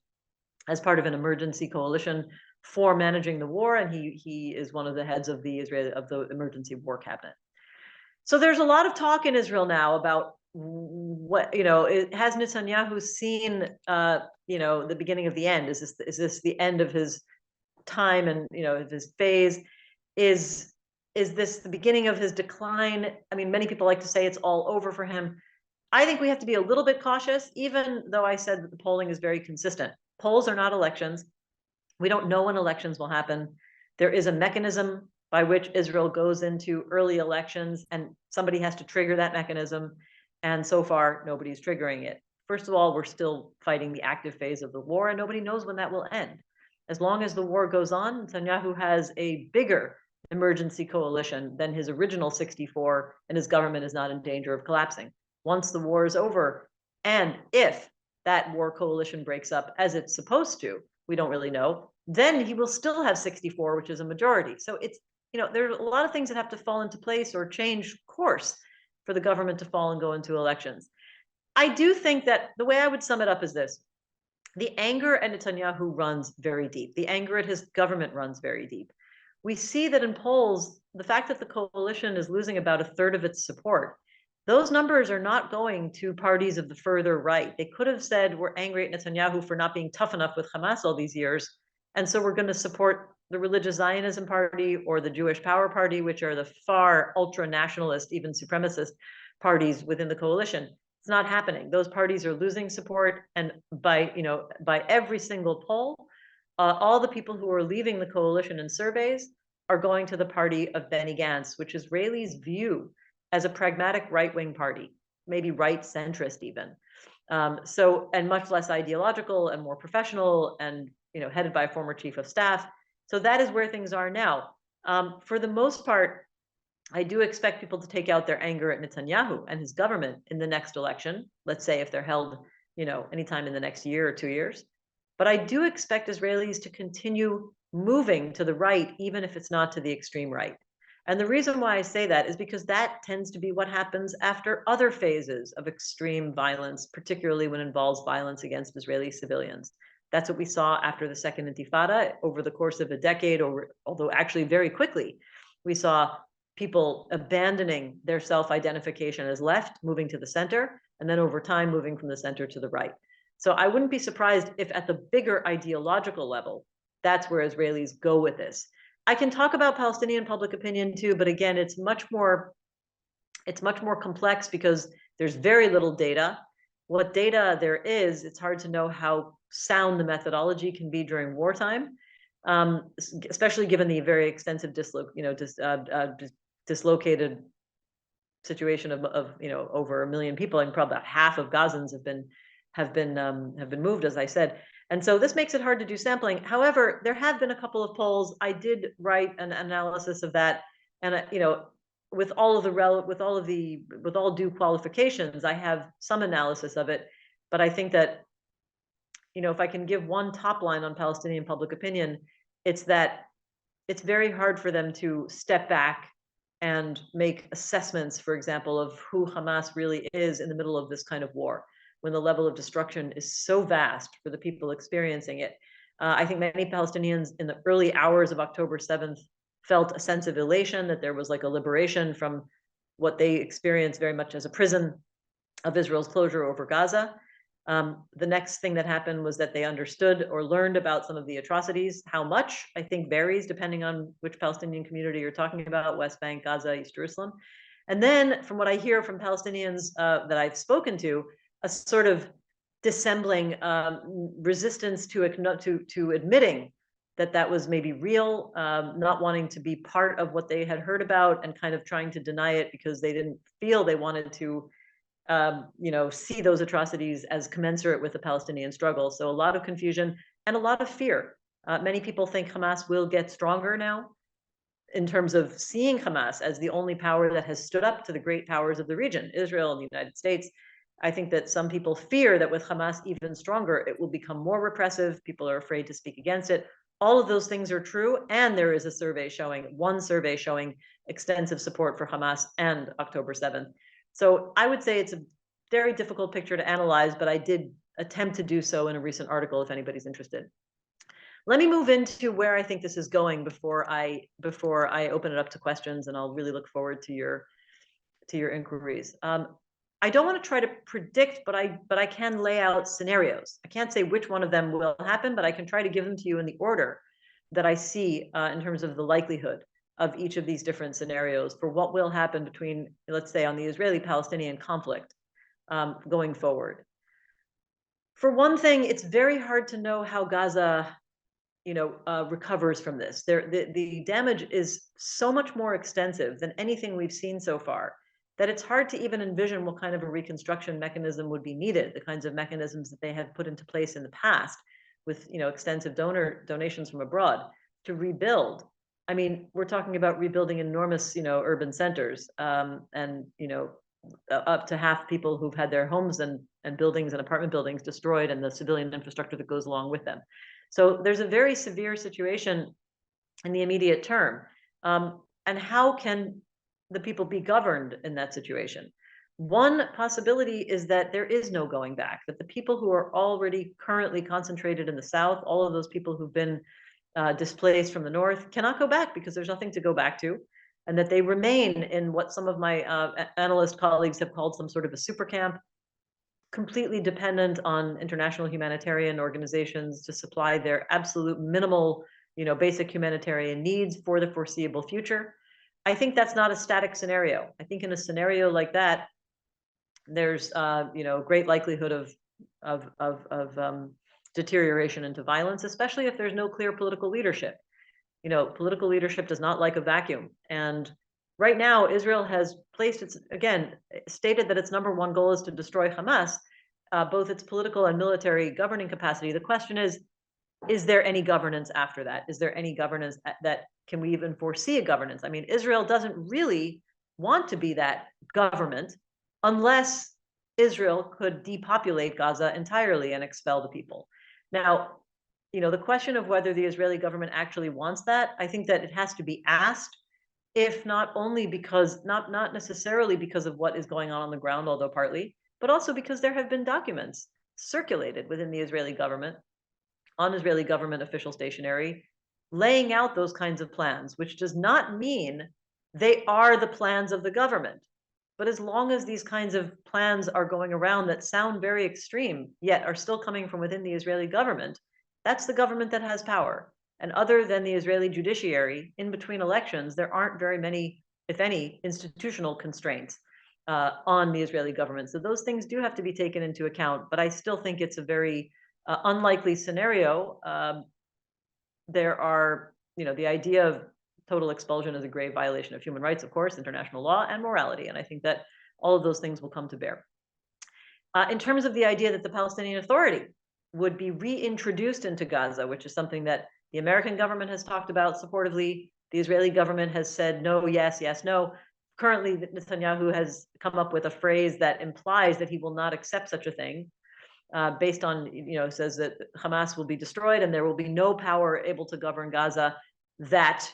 as part of an emergency coalition for managing the war, and he is one of the heads of the emergency war cabinet. So there's a lot of talk in Israel now about what, has Netanyahu seen the beginning of the end? Is this the end of his time and of his phase? Is this the beginning of his decline? I mean, many people like to say it's all over for him. I think we have to be a little bit cautious, even though I said that the polling is very consistent. Polls are not elections. We don't know when elections will happen. There is a mechanism by which Israel goes into early elections, and somebody has to trigger that mechanism. And so far, nobody's triggering it. First of all, we're still fighting the active phase of the war, and nobody knows when that will end. As long as the war goes on, Netanyahu has a bigger emergency coalition than his original 64, and his government is not in danger of collapsing. Once the war is over, and if that war coalition breaks up as it's supposed to, we don't really know, then he will still have 64, which is a majority. So it's, there are a lot of things that have to fall into place or change course for the government to fall and go into elections. I do think that the way I would sum it up is this: the anger at Netanyahu runs very deep. The anger at his government runs very deep. We see that in polls, the fact that the coalition is losing about a third of its support, those numbers are not going to parties of the further right. They could have said, we're angry at Netanyahu for not being tough enough with Hamas all these years, and so we're going to support the Religious Zionism Party or the Jewish Power Party, which are the far ultra-nationalist, even supremacist parties within the coalition. It's not happening. Those parties are losing support, and by every single poll, all the people who are leaving the coalition in surveys are going to the party of Benny Gantz, which Israelis view as a pragmatic right-wing party, maybe right-centrist even. And much less ideological and more professional, and headed by a former chief of staff. So that is where things are now. For the most part, I do expect people to take out their anger at Netanyahu and his government in the next election. Let's say if they're held, anytime in the next year or 2 years. But I do expect Israelis to continue moving to the right, even if it's not to the extreme right. And the reason why I say that is because that tends to be what happens after other phases of extreme violence, particularly when it involves violence against Israeli civilians. That's what we saw after the Second Intifada over the course of a decade, although actually very quickly, we saw people abandoning their self-identification as left, moving to the center, and then over time, moving from the center to the right. So I wouldn't be surprised if at the bigger ideological level, that's where Israelis go with this. I can talk about Palestinian public opinion too, but again, it's much more complex because there's very little data. What data there is, it's hard to know how sound the methodology can be during wartime, especially given the very extensive dislocated situation of over 1 million people, and probably about half of Gazans have been moved, as I said. And so this makes it hard to do sampling. However, there have been a couple of polls. I did write an analysis of that, and with all due qualifications, I have some analysis of it. But I think that if I can give one top line on Palestinian public opinion, it's that it's very hard for them to step back and make assessments, for example, of who Hamas really is in the middle of this kind of war, when the level of destruction is so vast for the people experiencing it. I think many Palestinians in the early hours of October 7th felt a sense of elation, that there was like a liberation from what they experienced very much as a prison of Israel's closure over Gaza. The next thing that happened was that they understood or learned about some of the atrocities. How much, I think, varies depending on which Palestinian community you're talking about: West Bank, Gaza, East Jerusalem. And then from what I hear from Palestinians that I've spoken to, a sort of dissembling resistance to admitting that was maybe real, not wanting to be part of what they had heard about, and kind of trying to deny it because they didn't feel they wanted to see those atrocities as commensurate with the Palestinian struggle. So a lot of confusion and a lot of fear. Many people think Hamas will get stronger now, in terms of seeing Hamas as the only power that has stood up to the great powers of the region, Israel and the United States. I think that some people fear that with Hamas even stronger, it will become more repressive. People are afraid to speak against it. all of those things are true, and there is one survey showing extensive support for Hamas and October 7th. So I would say it's a very difficult picture to analyze, but I did attempt to do so in a recent article if anybody's interested. Let me move into where I think this is going before I open it up to questions, and I'll really look forward to your inquiries. I don't want to try to predict, but I can lay out scenarios. I can't say which one of them will happen, but I can try to give them to you in the order that I see in terms of the likelihood of each of these different scenarios for what will happen between, let's say, on the Israeli-Palestinian conflict going forward. For one thing, it's very hard to know how Gaza, recovers from this. The damage is so much more extensive than anything we've seen so far that it's hard to even envision what kind of a reconstruction mechanism would be needed, the kinds of mechanisms that they have put into place in the past with, extensive donations from abroad to rebuild. I mean, we're talking about rebuilding enormous, urban centers, and, up to half people who've had their homes and buildings and apartment buildings destroyed, and the civilian infrastructure that goes along with them. So there's a very severe situation in the immediate term. And how can the people be governed in that situation? One possibility is that there is no going back, that the people who are already currently concentrated in the south, all of those people who've been displaced from the north, cannot go back because there's nothing to go back to, and that they remain in what some of my analyst colleagues have called some sort of a super camp, completely dependent on international humanitarian organizations to supply their absolute minimal, basic humanitarian needs for the foreseeable future. I think that's not a static scenario. I think in a scenario like that, there's great likelihood of deterioration into violence, especially if there's no clear political leadership. Political leadership does not like a vacuum. And right now, Israel has stated that its number one goal is to destroy Hamas, both its political and military governing capacity. The question is there any governance after that? Is there any governance that can we even foresee a governance? I mean, Israel doesn't really want to be that government unless Israel could depopulate Gaza entirely and expel the people. Now, the question of whether the Israeli government actually wants that, I think that it has to be asked, if not only because, not necessarily because of what is going on the ground, although partly, but also because there have been documents circulated within the Israeli government, on Israeli government official stationery, laying out those kinds of plans, which does not mean they are the plans of the government. But as long as these kinds of plans are going around that sound very extreme, yet are still coming from within the Israeli government, that's the government that has power. And other than the Israeli judiciary, in between elections, there aren't very many, if any, institutional constraints on the Israeli government. So those things do have to be taken into account, but I still think it's a very unlikely scenario. There are, the idea of total expulsion is a grave violation of human rights, of course, international law and morality. And I think that all of those things will come to bear. In terms of the idea that the Palestinian Authority would be reintroduced into Gaza, which is something that the American government has talked about supportively, the Israeli government has said no, yes, yes, no. Currently, Netanyahu has come up with a phrase that implies that he will not accept such a thing, based on, says that Hamas will be destroyed and there will be no power able to govern Gaza that,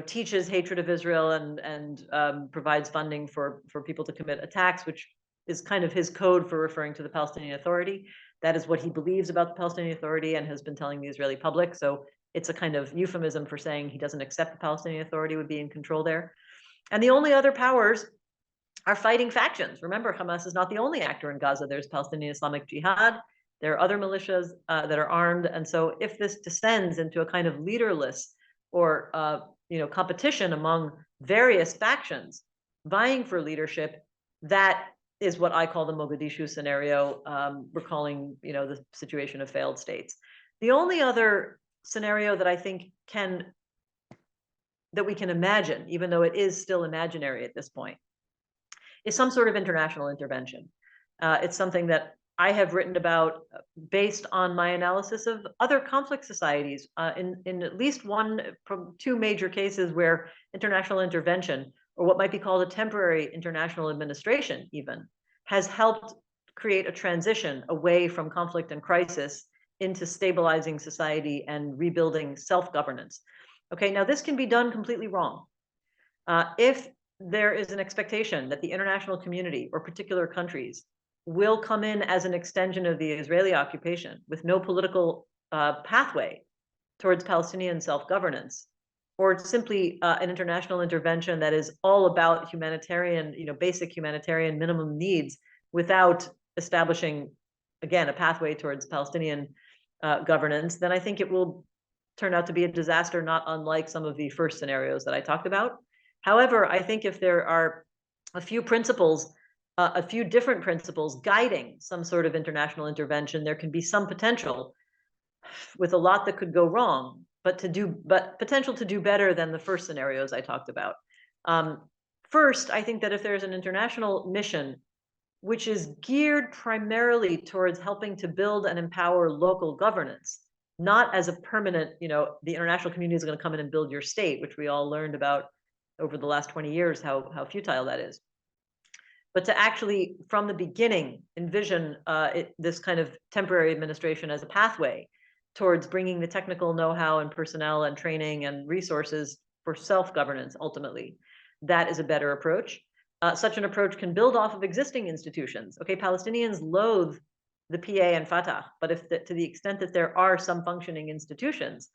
teaches hatred of Israel and provides funding for people to commit attacks, which is kind of his code for referring to the Palestinian Authority. That is what he believes about the Palestinian Authority and has been telling the Israeli public. So it's a kind of euphemism for saying he doesn't accept the Palestinian Authority would be in control there. And the only other powers are fighting factions. Remember, Hamas is not the only actor in Gaza. There's Palestinian Islamic Jihad. There are other militias that are armed. And so if this descends into a kind of leaderless or competition among various factions vying for leadership, that is what I call the Mogadishu scenario, recalling the situation of failed states. The only other scenario that I think that we can imagine, even though it is still imaginary at this point, is some sort of international intervention. It's something that I have written about based on my analysis of other conflict societies in at least two major cases where international intervention, or what might be called a temporary international administration even, has helped create a transition away from conflict and crisis into stabilizing society and rebuilding self-governance. Okay, now this can be done completely wrong. If there is an expectation that the international community or particular countries will come in as an extension of the Israeli occupation with no political pathway towards Palestinian self-governance, or simply an international intervention that is all about humanitarian, basic humanitarian minimum needs without establishing, again, a pathway towards Palestinian governance, then I think it will turn out to be a disaster, not unlike some of the first scenarios that I talked about. However, I think if there are a few principles, a few different principles guiding some sort of international intervention, there can be some potential with a lot that could go wrong, but potential to do better than the first scenarios I talked about. First, I think that if there's an international mission which is geared primarily towards helping to build and empower local governance, not as a permanent, the international community is going to come in and build your state, which we all learned about over the last 20 years, how futile that is. But to actually, from the beginning, envision this kind of temporary administration as a pathway towards bringing the technical know-how and personnel and training and resources for self-governance, ultimately. That is a better approach. Such an approach can build off of existing institutions. Okay, Palestinians loathe the PA and Fatah, but to the extent that there are some functioning institutions,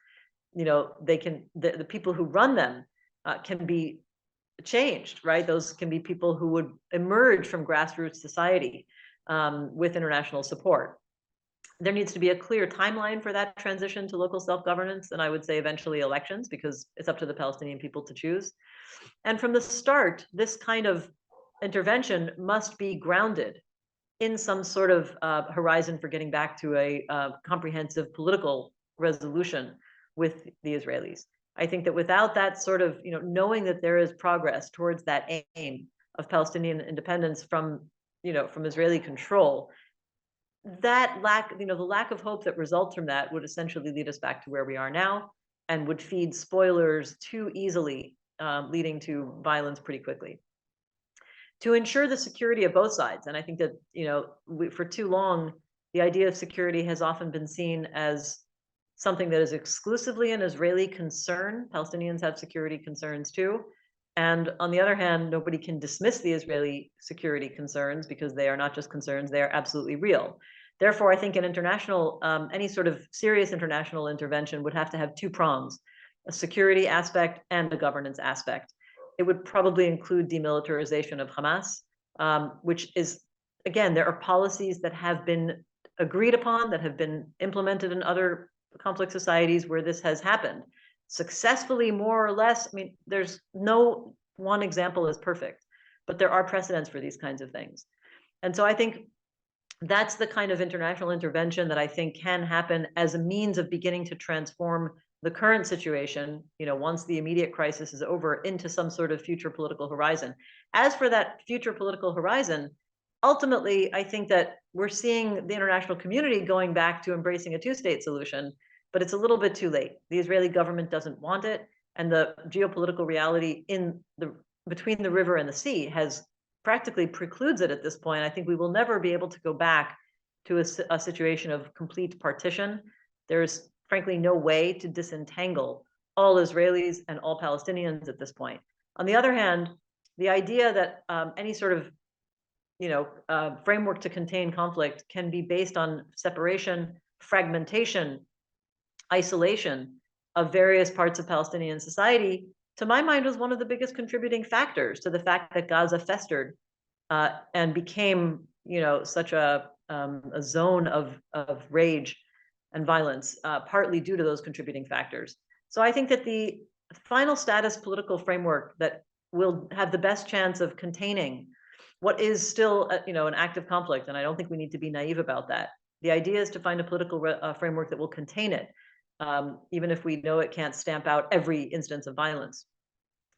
the people who run them can be changed, right? Those can be people who would emerge from grassroots society with international support. There needs to be a clear timeline for that transition to local self-governance, and I would say eventually elections, because it's up to the Palestinian people to choose. And from the start, this kind of intervention must be grounded in some sort of horizon for getting back to a comprehensive political resolution with the Israelis. I think that without that sort of, knowing that there is progress towards that aim of Palestinian independence from Israeli control, that lack, the lack of hope that results from that would essentially lead us back to where we are now and would feed spoilers too easily, leading to violence pretty quickly. To ensure the security of both sides, and I think that, for too long, the idea of security has often been seen as something that is exclusively an Israeli concern. Palestinians have security concerns too. And on the other hand, nobody can dismiss the Israeli security concerns because they are not just concerns, they are absolutely real. Therefore, I think an international, any sort of serious international intervention would have to have two prongs, a security aspect and a governance aspect. It would probably include demilitarization of Hamas, which is, again, there are policies that have been agreed upon, that have been implemented in other conflict societies where this has happened. Successfully, more or less. I mean, there's no one example is perfect, but there are precedents for these kinds of things. And so I think that's the kind of international intervention that I think can happen as a means of beginning to transform the current situation, once the immediate crisis is over, into some sort of future political horizon. As for that future political horizon, ultimately, I think that we're seeing the international community going back to embracing a two-state solution, but it's a little bit too late. The Israeli government doesn't want it, and the geopolitical reality between the river and the sea has practically precludes it at this point. I think we will never be able to go back to a situation of complete partition. There's frankly no way to disentangle all Israelis and all Palestinians at this point. On the other hand, the idea that any sort of framework to contain conflict can be based on separation, fragmentation, isolation of various parts of Palestinian society, to my mind, was one of the biggest contributing factors to the fact that Gaza festered and became, such a zone of rage and violence, partly due to those contributing factors. So I think that the final status political framework that will have the best chance of containing what is still, an active conflict, and I don't think we need to be naive about that. The idea is to find a political framework that will contain it, even if we know it can't stamp out every instance of violence.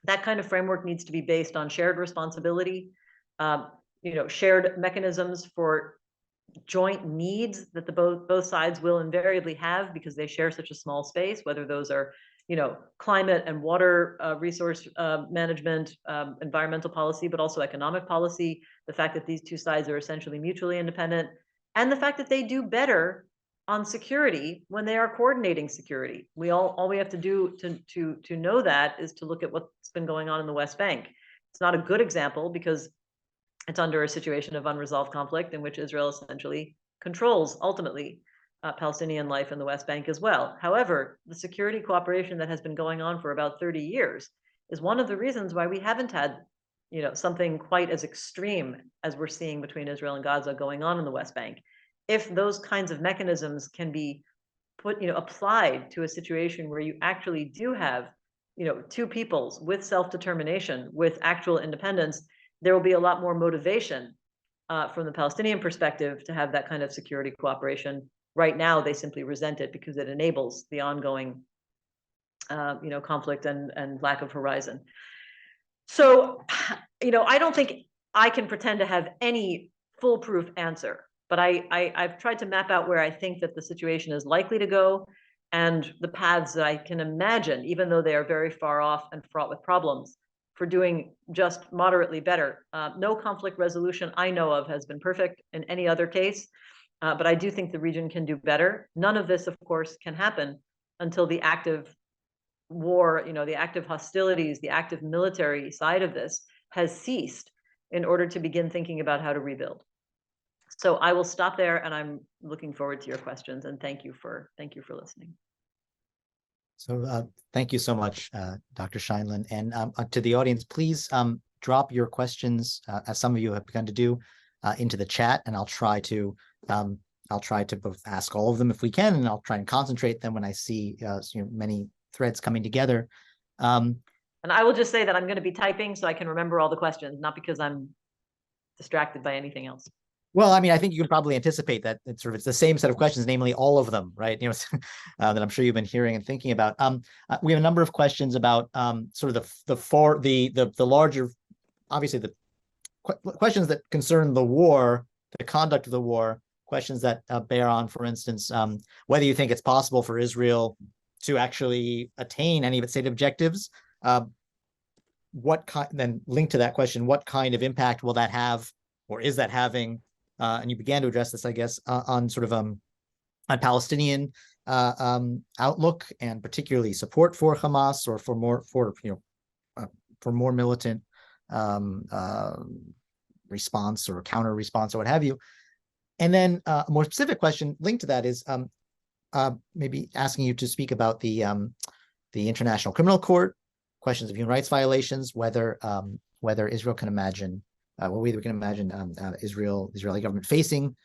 That kind of framework needs to be based on shared responsibility, shared mechanisms for joint needs that both sides will invariably have because they share such a small space, whether those are, climate and water resource management, environmental policy, but also economic policy, the fact that these two sides are essentially mutually independent, and the fact that they do better on security when they are coordinating security. All we have to do to know that is to look at what's been going on in the West Bank. It's not a good example because it's under a situation of unresolved conflict in which Israel essentially controls ultimately Palestinian life in the West Bank as well. However, the security cooperation that has been going on for about 30 years is one of the reasons why we haven't had, something quite as extreme as we're seeing between Israel and Gaza going on in the West Bank. If those kinds of mechanisms can be applied to a situation where you actually do have, two peoples with self-determination, with actual independence, there will be a lot more motivation from the Palestinian perspective to have that kind of security cooperation. Right now, they simply resent it because it enables the ongoing, conflict and lack of horizon. So, I don't think I can pretend to have any foolproof answer, but I've tried to map out where I think that the situation is likely to go and the paths that I can imagine, even though they are very far off and fraught with problems, for doing just moderately better. No conflict resolution I know of has been perfect in any other case, but I do think the region can do better. None of this, of course, can happen until the active war, the active hostilities, the active military side of this has ceased in order to begin thinking about how to rebuild. So I will stop there, and I'm looking forward to your questions, and thank you for listening. So thank you so much, Dr. Scheindlin. And to the audience, please drop your questions, as some of you have begun to do, into the chat, and I'll try to both ask all of them if we can, and I'll try and concentrate them when I see many threads coming together. And I will just say that I'm going to be typing so I can remember all the questions, not because I'm distracted by anything else. Well, I mean, I think you can probably anticipate that it's the same set of questions, namely all of them, right? That I'm sure you've been hearing and thinking about. We have a number of questions about sort of the larger, obviously the questions that concern the war, the conduct of the war, questions that bear on, for instance, whether you think it's possible for Israel to actually attain any of its stated objectives. Then linked to that question, what kind of impact will that have, or is that having? And you began to address this, I guess, on sort of on Palestinian outlook, and particularly support for Hamas, or for more militant response or counter response or what have you. And then a more specific question linked to that is maybe asking you to speak about the International Criminal Court, questions of human rights violations, whether Israel can imagine. Whether we can imagine the Israeli government facing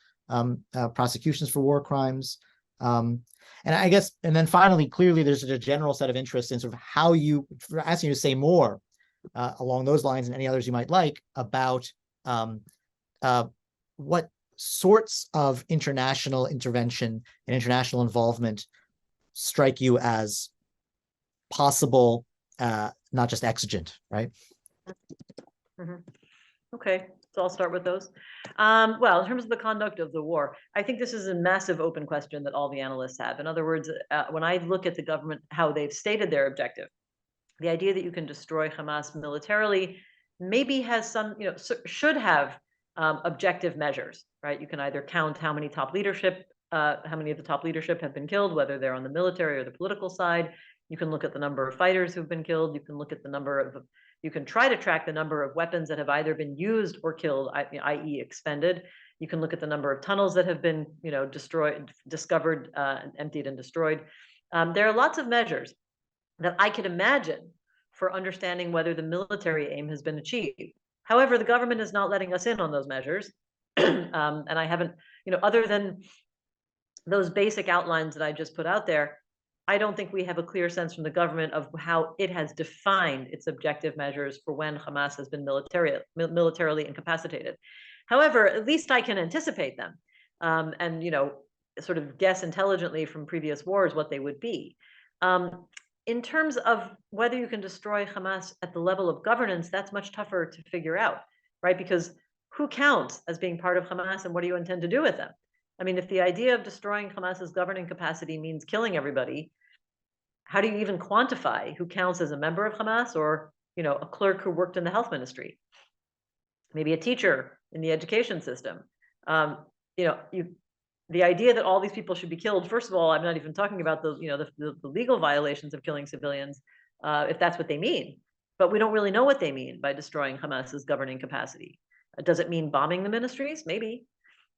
prosecutions for war crimes. And I guess, and then finally, clearly there's a general set of interest in sort of how asking you to say more along those lines, and any others you might like, about what sorts of international intervention and international involvement strike you as possible, not just exigent, right? Mm-hmm. Okay, so I'll start with those. Well, in terms of the conduct of the war, I think this is a massive open question that all the analysts have. In other words, when I look at the government, how they've stated their objective, the idea that you can destroy Hamas militarily maybe has some, should have objective measures, right? You can either count how many of the top leadership have been killed, whether they're on the military or the political side. You can look at the number of fighters who've been killed. You can look at the number of, you can try to track the number of weapons that have either been used or killed, i.e. expended. You can look at the number of tunnels that have been, discovered, emptied and destroyed. There are lots of measures that I could imagine for understanding whether the military aim has been achieved. However, the government is not letting us in on those measures. And I haven't, other than those basic outlines that I just put out there, I don't think we have a clear sense from the government of how it has defined its objective measures for when Hamas has been militarily incapacitated. However, at least I can anticipate them, and sort of guess intelligently from previous wars what they would be. In terms of whether you can destroy Hamas at the level of governance, that's much tougher to figure out, right? Because who counts as being part of Hamas, and what do you intend to do with them? I mean, if the idea of destroying Hamas's governing capacity means killing everybody, how do you even quantify who counts as a member of Hamas, or a clerk who worked in the health ministry, maybe a teacher in the education system? the idea that all these people should be killed, first of all, I'm not even talking about the legal violations of killing civilians, if that's what they mean. But we don't really know what they mean by destroying Hamas's governing capacity. Does it mean bombing the ministries? Maybe.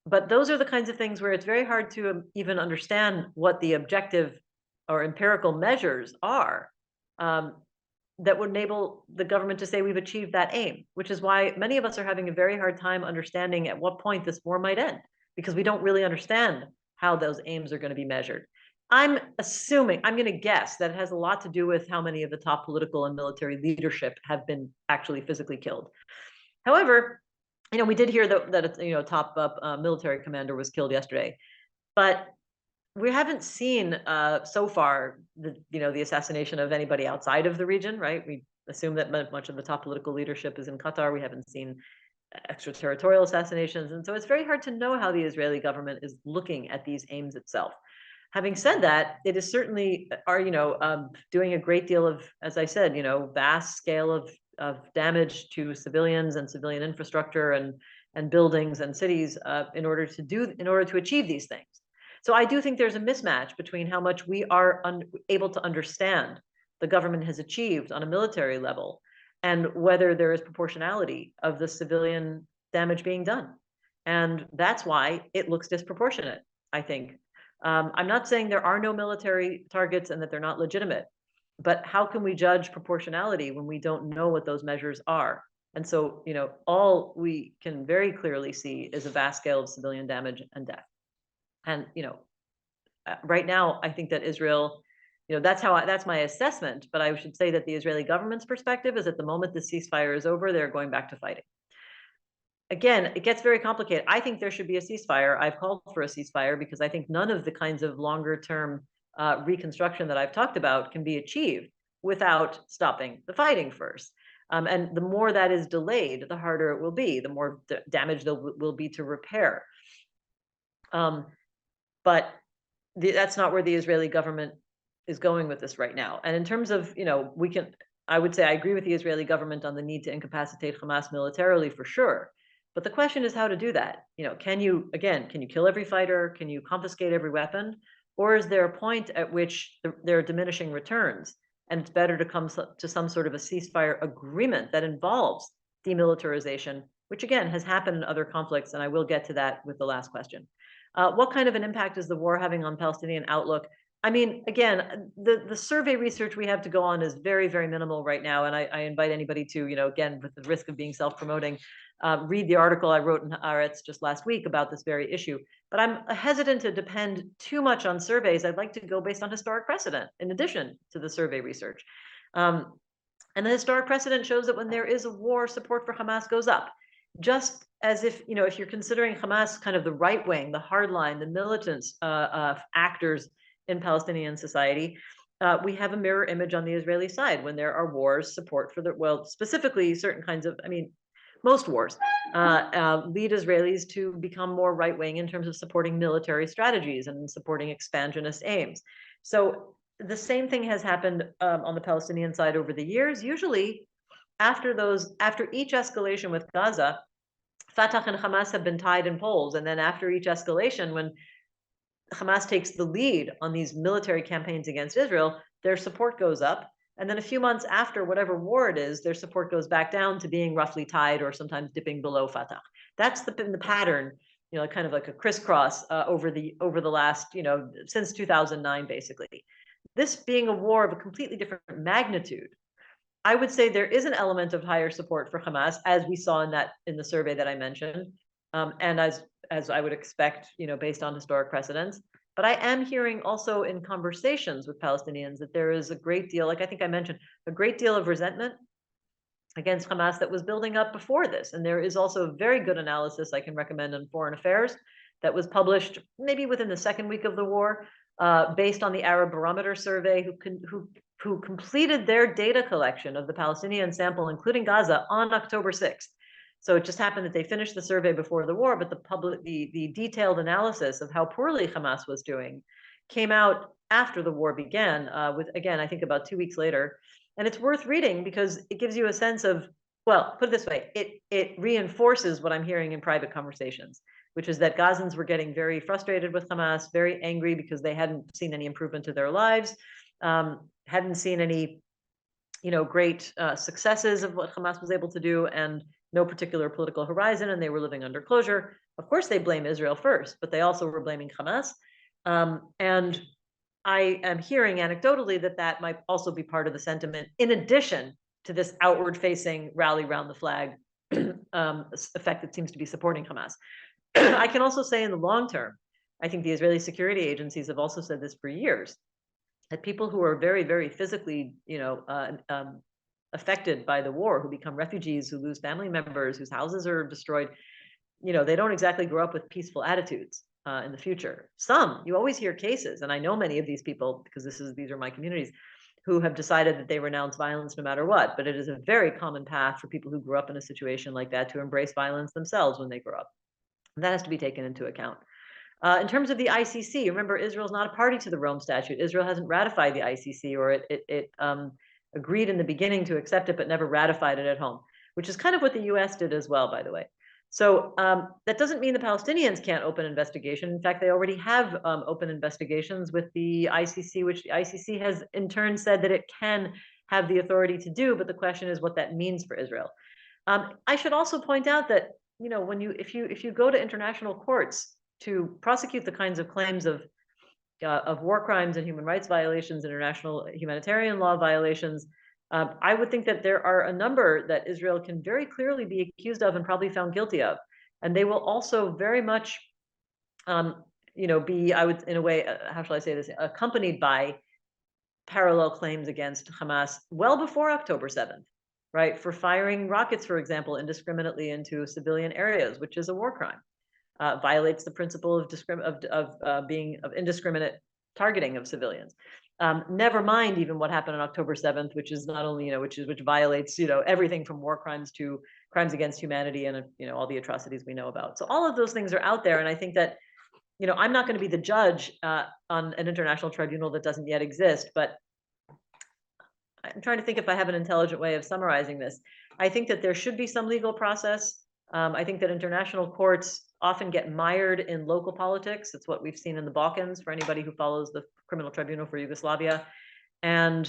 But those are the kinds of things where it's very hard to even understand what the objective or empirical measures are, that would enable the government to say we've achieved that aim, which is why many of us are having a very hard time understanding at what point this war might end, because we don't really understand how those aims are going to be measured. I'm going to guess that it has a lot to do with how many of the top political and military leadership have been actually physically killed. However, we did hear that a top military commander was killed yesterday, but we haven't seen so far the assassination of anybody outside of the region, right? We assume that much of the top political leadership is in Qatar. We haven't seen extraterritorial assassinations, and so it's very hard to know how the Israeli government is looking at these aims itself. Having said that, it is certainly doing a great deal of, as I said, vast scale of damage to civilians and civilian infrastructure and buildings and cities in order to achieve these things. So I do think there's a mismatch between how much we are able to understand the government has achieved on a military level and whether there is proportionality of the civilian damage being done. And that's why it looks disproportionate, I think. I'm not saying there are no military targets and that they're not legitimate, but how can we judge proportionality when we don't know what those measures are? And so, all we can very clearly see is a vast scale of civilian damage and death. And right now, I think that Israel, that's my assessment. But I should say that the Israeli government's perspective is at the moment the ceasefire is over, they're going back to fighting. Again, it gets very complicated. I think there should be a ceasefire. I've called for a ceasefire because I think none of the kinds of longer term reconstruction that I've talked about can be achieved without stopping the fighting first. And the more that is delayed, the harder it will be, the more damage there will be to repair. But that's not where the Israeli government is going with this right now. And in terms of, I would say I agree with the Israeli government on the need to incapacitate Hamas militarily for sure. But the question is how to do that. Can you kill every fighter? Can you confiscate every weapon? Or is there a point at which there are diminishing returns and it's better to come to some sort of a ceasefire agreement that involves demilitarization, which again has happened in other conflicts, and I will get to that with the last question. What kind of an impact is the war having on Palestinian outlook? I mean, again, the survey research we have to go on is very, very minimal right now. And I invite anybody to, again, with the risk of being self-promoting, read the article I wrote in Haaretz just last week about this very issue. But I'm hesitant to depend too much on surveys. I'd like to go based on historic precedent in addition to the survey research. And the historic precedent shows that when there is a war, support for Hamas goes up. Just as if you're considering Hamas kind of the right wing, the hardline, the militant actors in Palestinian society, we have a mirror image on the Israeli side. When there are wars, support for specifically certain kinds of, most wars lead Israelis to become more right wing in terms of supporting military strategies and supporting expansionist aims. So the same thing has happened on the Palestinian side over the years. Usually, after each escalation with Gaza, Fatah and Hamas have been tied in polls. And then after each escalation, when Hamas takes the lead on these military campaigns against Israel, their support goes up. And then a few months after whatever war it is, their support goes back down to being roughly tied or sometimes dipping below Fatah. That's been the pattern, kind of like a crisscross over the last, since 2009, basically. This being a war of a completely different magnitude, I would say there is an element of higher support for Hamas, as we saw in the survey that I mentioned, and as I would expect, based on historic precedents. But I am hearing also in conversations with Palestinians that there is a great deal, like I think I mentioned, a great deal of resentment against Hamas that was building up before this. And there is also a very good analysis I can recommend on Foreign Affairs that was published maybe within the second week of the war, based on the Arab Barometer survey, who completed their data collection of the Palestinian sample, including Gaza, on October 6th. So it just happened that they finished the survey before the war, but the detailed analysis of how poorly Hamas was doing came out after the war began, with, again, I think about 2 weeks later. And it's worth reading because it gives you a sense of, well, put it this way, it reinforces what I'm hearing in private conversations. which is that Gazans were getting very frustrated with Hamas, very angry because they hadn't seen any improvement to their lives, hadn't seen any, great successes of what Hamas was able to do, and no particular political horizon, and they were living under closure. Of course, they blame Israel first, but they also were blaming Hamas. And I am hearing anecdotally that might also be part of the sentiment, in addition to this outward-facing rally round the flag effect that seems to be supporting Hamas. I can also say in the long term, I think the Israeli security agencies have also said this for years, that people who are very, very physically, affected by the war, who become refugees, who lose family members, whose houses are destroyed, they don't exactly grow up with peaceful attitudes in the future. You always hear cases, and I know many of these people because these are my communities, who have decided that they renounce violence no matter what. But it is a very common path for people who grew up in a situation like that to embrace violence themselves when they grow up. And that has to be taken into account. In terms of the ICC, remember, Israel's not a party to the Rome Statute. Israel hasn't ratified the ICC, or it agreed in the beginning to accept it, but never ratified it at home, which is kind of what the US did as well, by the way. So that doesn't mean the Palestinians can't open investigation. In fact, they already have open investigations with the ICC, which the ICC has in turn said that it can have the authority to do, but the question is what that means for Israel. I should also point out that, if you go to international courts to prosecute the kinds of claims of war crimes and human rights violations, international humanitarian law violations, I would think that there are a number that Israel can very clearly be accused of and probably found guilty of. And they will also very much, be, I would, in a way, how shall I say this, accompanied by parallel claims against Hamas well before October 7th, right? For firing rockets, for example, indiscriminately into civilian areas, which is a war crime. Violates the principle of indiscriminate targeting of civilians. Never mind even what happened on October 7th, which is not only, which violates, everything from war crimes to crimes against humanity and, all the atrocities we know about. So all of those things are out there. And I think that, I'm not going to be the judge on an international tribunal that doesn't yet exist, but I'm trying to think if I have an intelligent way of summarizing this. I think that there should be some legal process. I think that international courts often get mired in local politics. It's what we've seen in the Balkans for anybody who follows the Criminal Tribunal for Yugoslavia. And,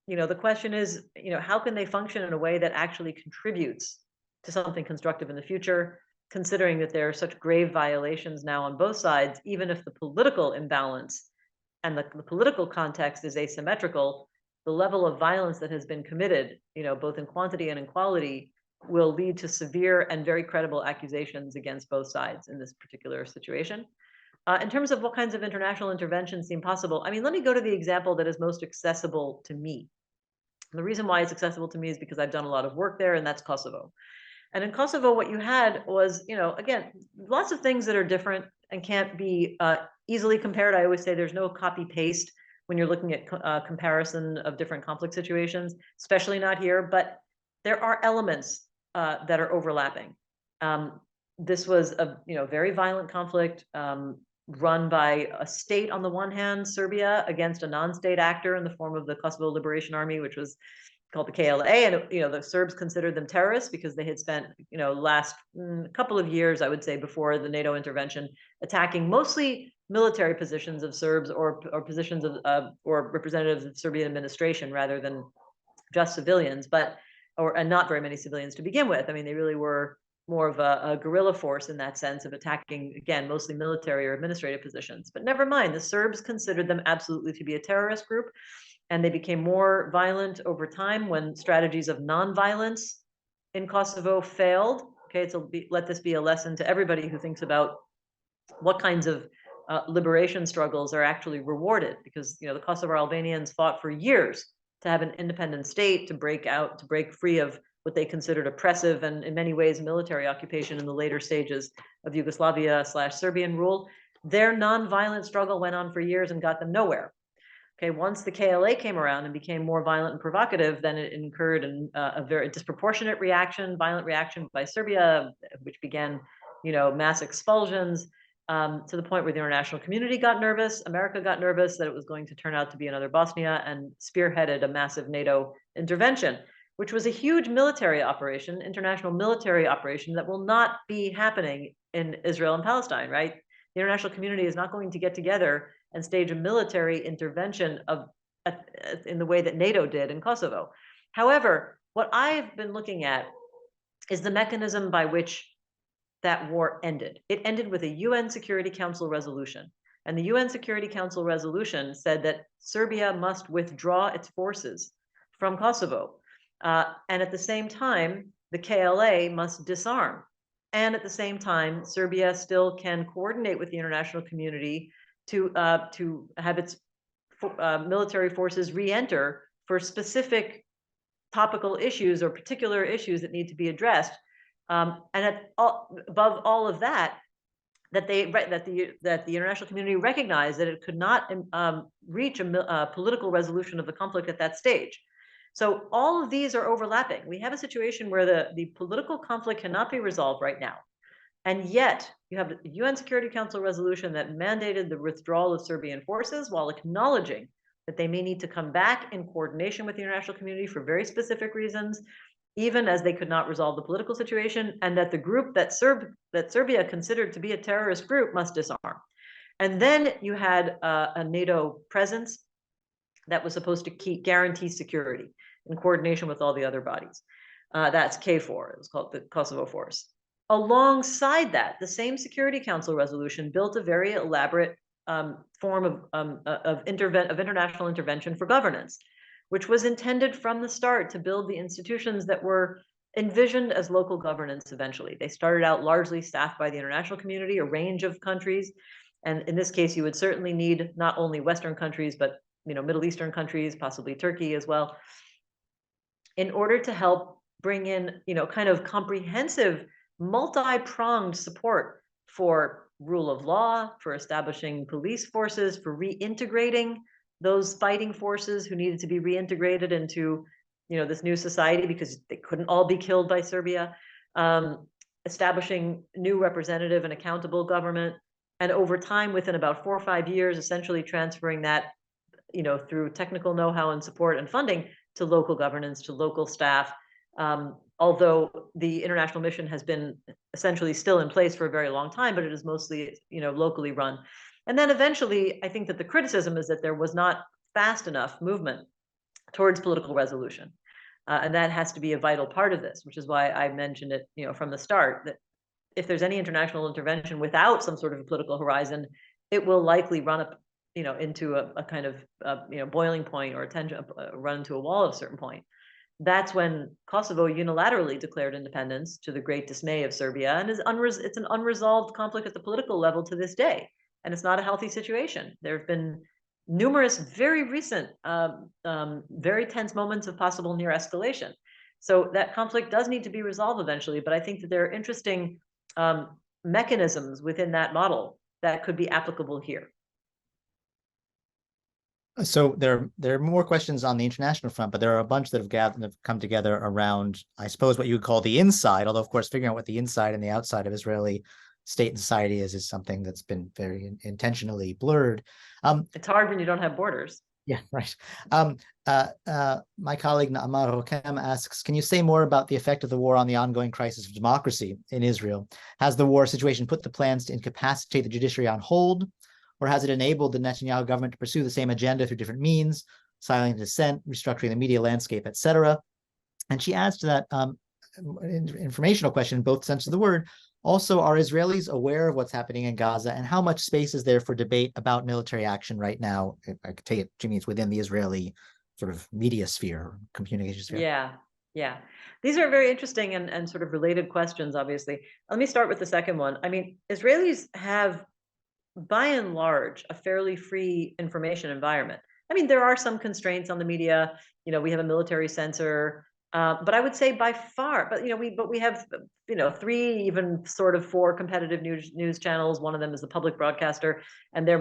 the question is, how can they function in a way that actually contributes to something constructive in the future, considering that there are such grave violations now on both sides, even if the political imbalance and the political context is asymmetrical, the level of violence that has been committed, both in quantity and in quality, will lead to severe and very credible accusations against both sides in this particular situation. In terms of what kinds of international interventions seem possible, let me go to the example that is most accessible to me. And the reason why it's accessible to me is because I've done a lot of work there, and that's Kosovo. And in Kosovo, what you had was, again, lots of things that are different and can't be easily compared. I always say there's no copy-paste when you're looking at comparison of different conflict situations, especially not here, but there are elements that are overlapping. This was a very violent conflict run by a state on the one hand, Serbia, against a non-state actor in the form of the Kosovo Liberation Army, which was called the KLA, and the Serbs considered them terrorists because they had spent last couple of years, I would say, before the NATO intervention, attacking mostly military positions of Serbs or positions of or representatives of Serbian administration rather than just civilians, and not very many civilians to begin with. They really were more of a guerrilla force in that sense of attacking, again, mostly military or administrative positions. But never mind, the Serbs considered them absolutely to be a terrorist group, and they became more violent over time when strategies of nonviolence in Kosovo failed. Okay, so let this be a lesson to everybody who thinks about what kinds of liberation struggles are actually rewarded, because the Kosovo Albanians fought for years to have an independent state, to break free of what they considered oppressive and in many ways military occupation in the later stages of Yugoslavia/Serbian rule. Their nonviolent struggle went on for years and got them nowhere. Okay, once the KLA came around and became more violent and provocative, then it incurred a very disproportionate violent reaction by Serbia, which began, mass expulsions, to the point where the international community got nervous. America got nervous that it was going to turn out to be another Bosnia, and spearheaded a massive NATO intervention, which was a huge military operation, international military operation that will not be happening in Israel and Palestine, right? The international community is not going to get together and stage a military intervention in the way that NATO did in Kosovo. However, what I've been looking at is the mechanism by which that war ended. It ended with a UN Security Council resolution. And the UN Security Council resolution said that Serbia must withdraw its forces from Kosovo. And at the same time, the KLA must disarm. And at the same time, Serbia still can coordinate with the international community to have its military forces re-enter for specific topical issues or particular issues that need to be addressed. And above all of that, that the international community recognized that it could not reach a political resolution of the conflict at that stage. So all of these are overlapping. We have a situation where the political conflict cannot be resolved right now. And yet you have the UN Security Council resolution that mandated the withdrawal of Serbian forces while acknowledging that they may need to come back in coordination with the international community for very specific reasons, even as they could not resolve the political situation, and that the group that Serbia considered to be a terrorist group must disarm. And then you had a NATO presence that was supposed to guarantee security in coordination with all the other bodies. That's KFOR, it was called the Kosovo Force. Alongside that, the same Security Council resolution built a very elaborate form of international intervention for governance, which was intended from the start to build the institutions that were envisioned as local governance eventually. They started out largely staffed by the international community, a range of countries. And in this case, you would certainly need not only Western countries, but Middle Eastern countries, possibly Turkey as well, in order to help bring in kind of comprehensive, multi-pronged support for rule of law, for establishing police forces, for reintegrating those fighting forces who needed to be reintegrated into this new society because they couldn't all be killed by Serbia, establishing new representative and accountable government, and over time, within about 4 or 5 years, essentially transferring that through technical know-how and support and funding to local governance, to local staff. Although the international mission has been essentially still in place for a very long time, but it is mostly locally run. And then eventually, I think that the criticism is that there was not fast enough movement towards political resolution. And that has to be a vital part of this, which is why I mentioned it from the start, that if there's any international intervention without some sort of a political horizon, it will likely run up into a kind of boiling point, or run into a wall at a certain point. That's when Kosovo unilaterally declared independence, to the great dismay of Serbia, and it's an unresolved conflict at the political level to this day, and it's not a healthy situation. There have been numerous very recent, very tense moments of possible near escalation. So that conflict does need to be resolved eventually, but I think that there are interesting mechanisms within that model that could be applicable here. So there are more questions on the international front, but there are a bunch that have come together around, I suppose, what you would call the inside. Although, of course, figuring out what the inside and the outside of Israeli state and society is something that's been very intentionally blurred. It's hard when you don't have borders. Yeah, right. My colleague Naamar Rokem asks, can you say more about the effect of the war on the ongoing crisis of democracy in Israel? Has the war situation put the plans to incapacitate the judiciary on hold? Or has it enabled the Netanyahu government to pursue the same agenda through different means, silencing dissent, restructuring the media landscape, etc.? And she adds to that informational question in both senses of the word. Also, are Israelis aware of what's happening in Gaza, and how much space is there for debate about military action right now? I could take it, she means within the Israeli sort of media sphere, communication sphere. Yeah. These are very interesting and sort of related questions, obviously. Let me start with the second one. I mean, Israelis have, by and large, a fairly free information environment. I mean, there are some constraints on the media. We have a military censor, but I would say by far. But we have 3, even sort of 4 competitive news channels. One of them is the public broadcaster, and they're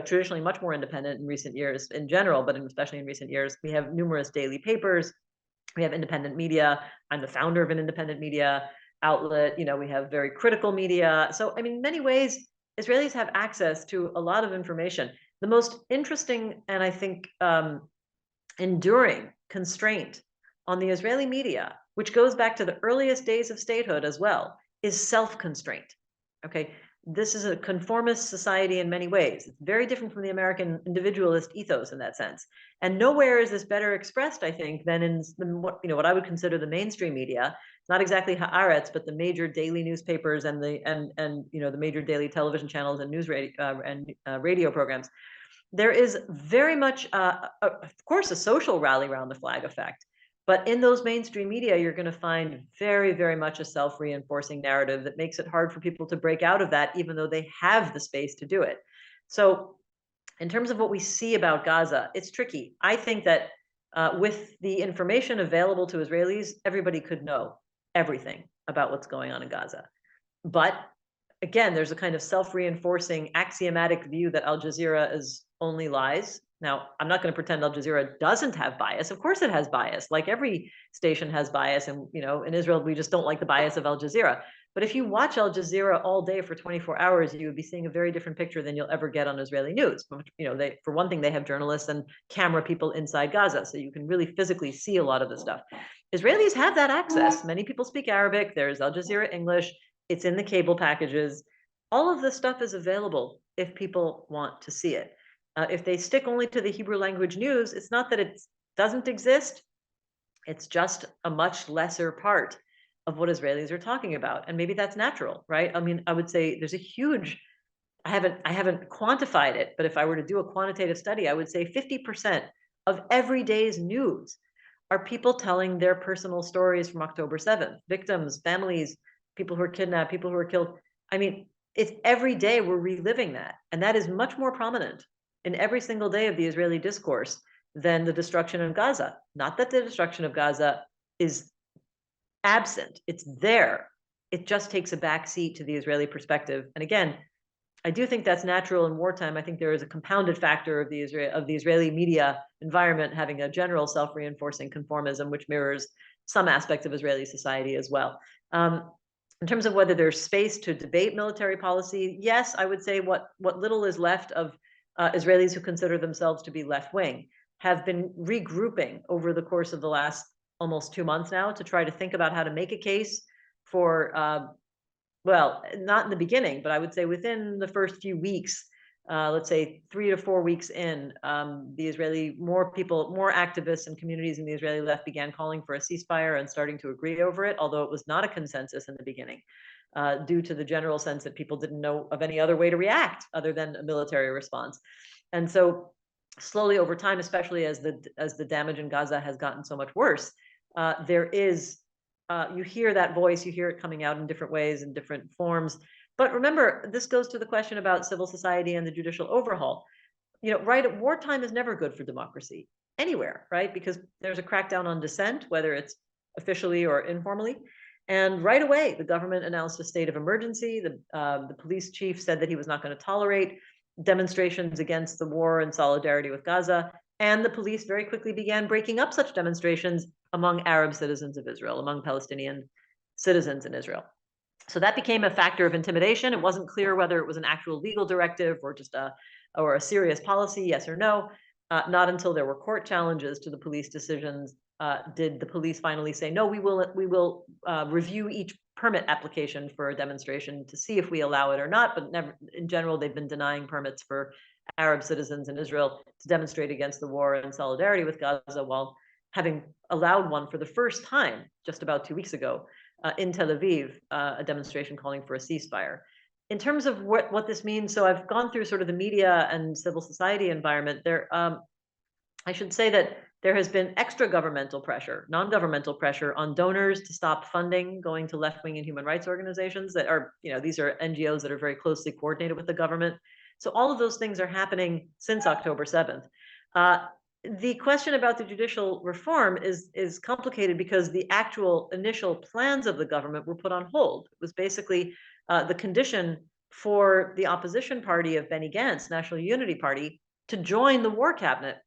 traditionally much more independent in recent years in general, but especially in recent years. We have numerous daily papers. We have independent media. I'm the founder of an independent media outlet. We have very critical media. So I mean, in many ways, Israelis have access to a lot of information. The most interesting and I think enduring constraint on the Israeli media, which goes back to the earliest days of statehood as well, is self-constraint. Okay, this is a conformist society in many ways. It's very different from the American individualist ethos in that sense. And nowhere is this better expressed, I think, than in what I would consider the mainstream media. Not exactly Haaretz, but the major daily newspapers and the major daily television channels and news radio programs. There is very much, of course, a social rally around the flag effect. But in those mainstream media, you're going to find very, very much a self-reinforcing narrative that makes it hard for people to break out of that, even though they have the space to do it. So in terms of what we see about Gaza, it's tricky. I think that with the information available to Israelis, everybody could know everything about what's going on in Gaza. But again, there's a kind of self-reinforcing axiomatic view that Al Jazeera is only lies. Now, I'm not going to pretend Al Jazeera doesn't have bias. Of course it has bias. Like every station has bias. And, in Israel, we just don't like the bias of Al Jazeera. But if you watch Al Jazeera all day for 24 hours, you would be seeing a very different picture than you'll ever get on Israeli news. For one thing, they have journalists and camera people inside Gaza. So you can really physically see a lot of the stuff. Israelis have that access. Many people speak Arabic. There's Al Jazeera English. It's in the cable packages. All of this stuff is available if people want to see it. If they stick only to the Hebrew language news, it's not that it doesn't exist. It's just a much lesser part of what Israelis are talking about. And maybe that's natural, right? I mean, I would say there's a huge, I haven't quantified it, but if I were to do a quantitative study, I would say 50% of every day's news are people telling their personal stories from October 7th, victims, families, people who are kidnapped, people who are killed. I mean, it's every day we're reliving that. And that is much more prominent in every single day of the Israeli discourse than the destruction of Gaza. Not that the destruction of Gaza is absent, it's there. It just takes a back seat to the Israeli perspective. And again, I do think that's natural in wartime. I think there is a compounded factor of the Israeli media environment having a general self-reinforcing conformism, which mirrors some aspects of Israeli society as well. In terms of whether there's space to debate military policy, yes, I would say what little is left of Israelis who consider themselves to be left-wing have been regrouping over the course of the last almost 2 months now to try to think about how to make a case for, well, not in the beginning, but I would say within the first few weeks, let's say 3 to 4 weeks in, more activists and communities in the Israeli left began calling for a ceasefire and starting to agree over it, although it was not a consensus in the beginning, due to the general sense that people didn't know of any other way to react other than a military response. And so slowly over time, especially as the damage in Gaza has gotten so much worse, you hear that voice, you hear it coming out in different ways, in different forms. But remember, this goes to the question about civil society and the judicial overhaul. Right, wartime is never good for democracy anywhere, right? Because there's a crackdown on dissent, whether it's officially or informally. And right away, the government announced a state of emergency. The police chief said that he was not going to tolerate demonstrations against the war and solidarity with Gaza. And the police very quickly began breaking up such demonstrations among Arab citizens of Israel, among Palestinian citizens in Israel. So that became a factor of intimidation. It wasn't clear whether it was an actual legal directive or just a serious policy, yes or no. Not until there were court challenges to the police decisions did the police finally say, no, we will review each permit application for a demonstration to see if we allow it or not. But never, in general, they've been denying permits for Arab citizens in Israel to demonstrate against the war and solidarity with Gaza, while having allowed one for the first time just about 2 weeks ago in Tel Aviv, a demonstration calling for a ceasefire. In terms of what this means, so I've gone through sort of the media and civil society environment there. I should say that there has been extra governmental pressure, non-governmental pressure on donors to stop funding going to left-wing and human rights organizations that are, these are NGOs that are very closely coordinated with the government. So all of those things are happening since October 7th. The question about the judicial reform is complicated because the actual initial plans of the government were put on hold. It was basically the condition for the opposition party of Benny Gantz, National Unity Party, to join the war cabinet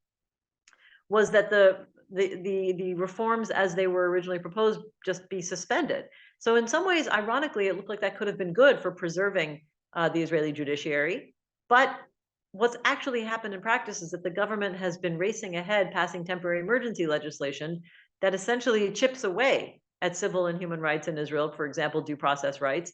was that the reforms as they were originally proposed just be suspended. So in some ways, ironically, it looked like that could have been good for preserving the Israeli judiciary. But what's actually happened in practice is that the government has been racing ahead, passing temporary emergency legislation that essentially chips away at civil and human rights in Israel, for example, due process rights,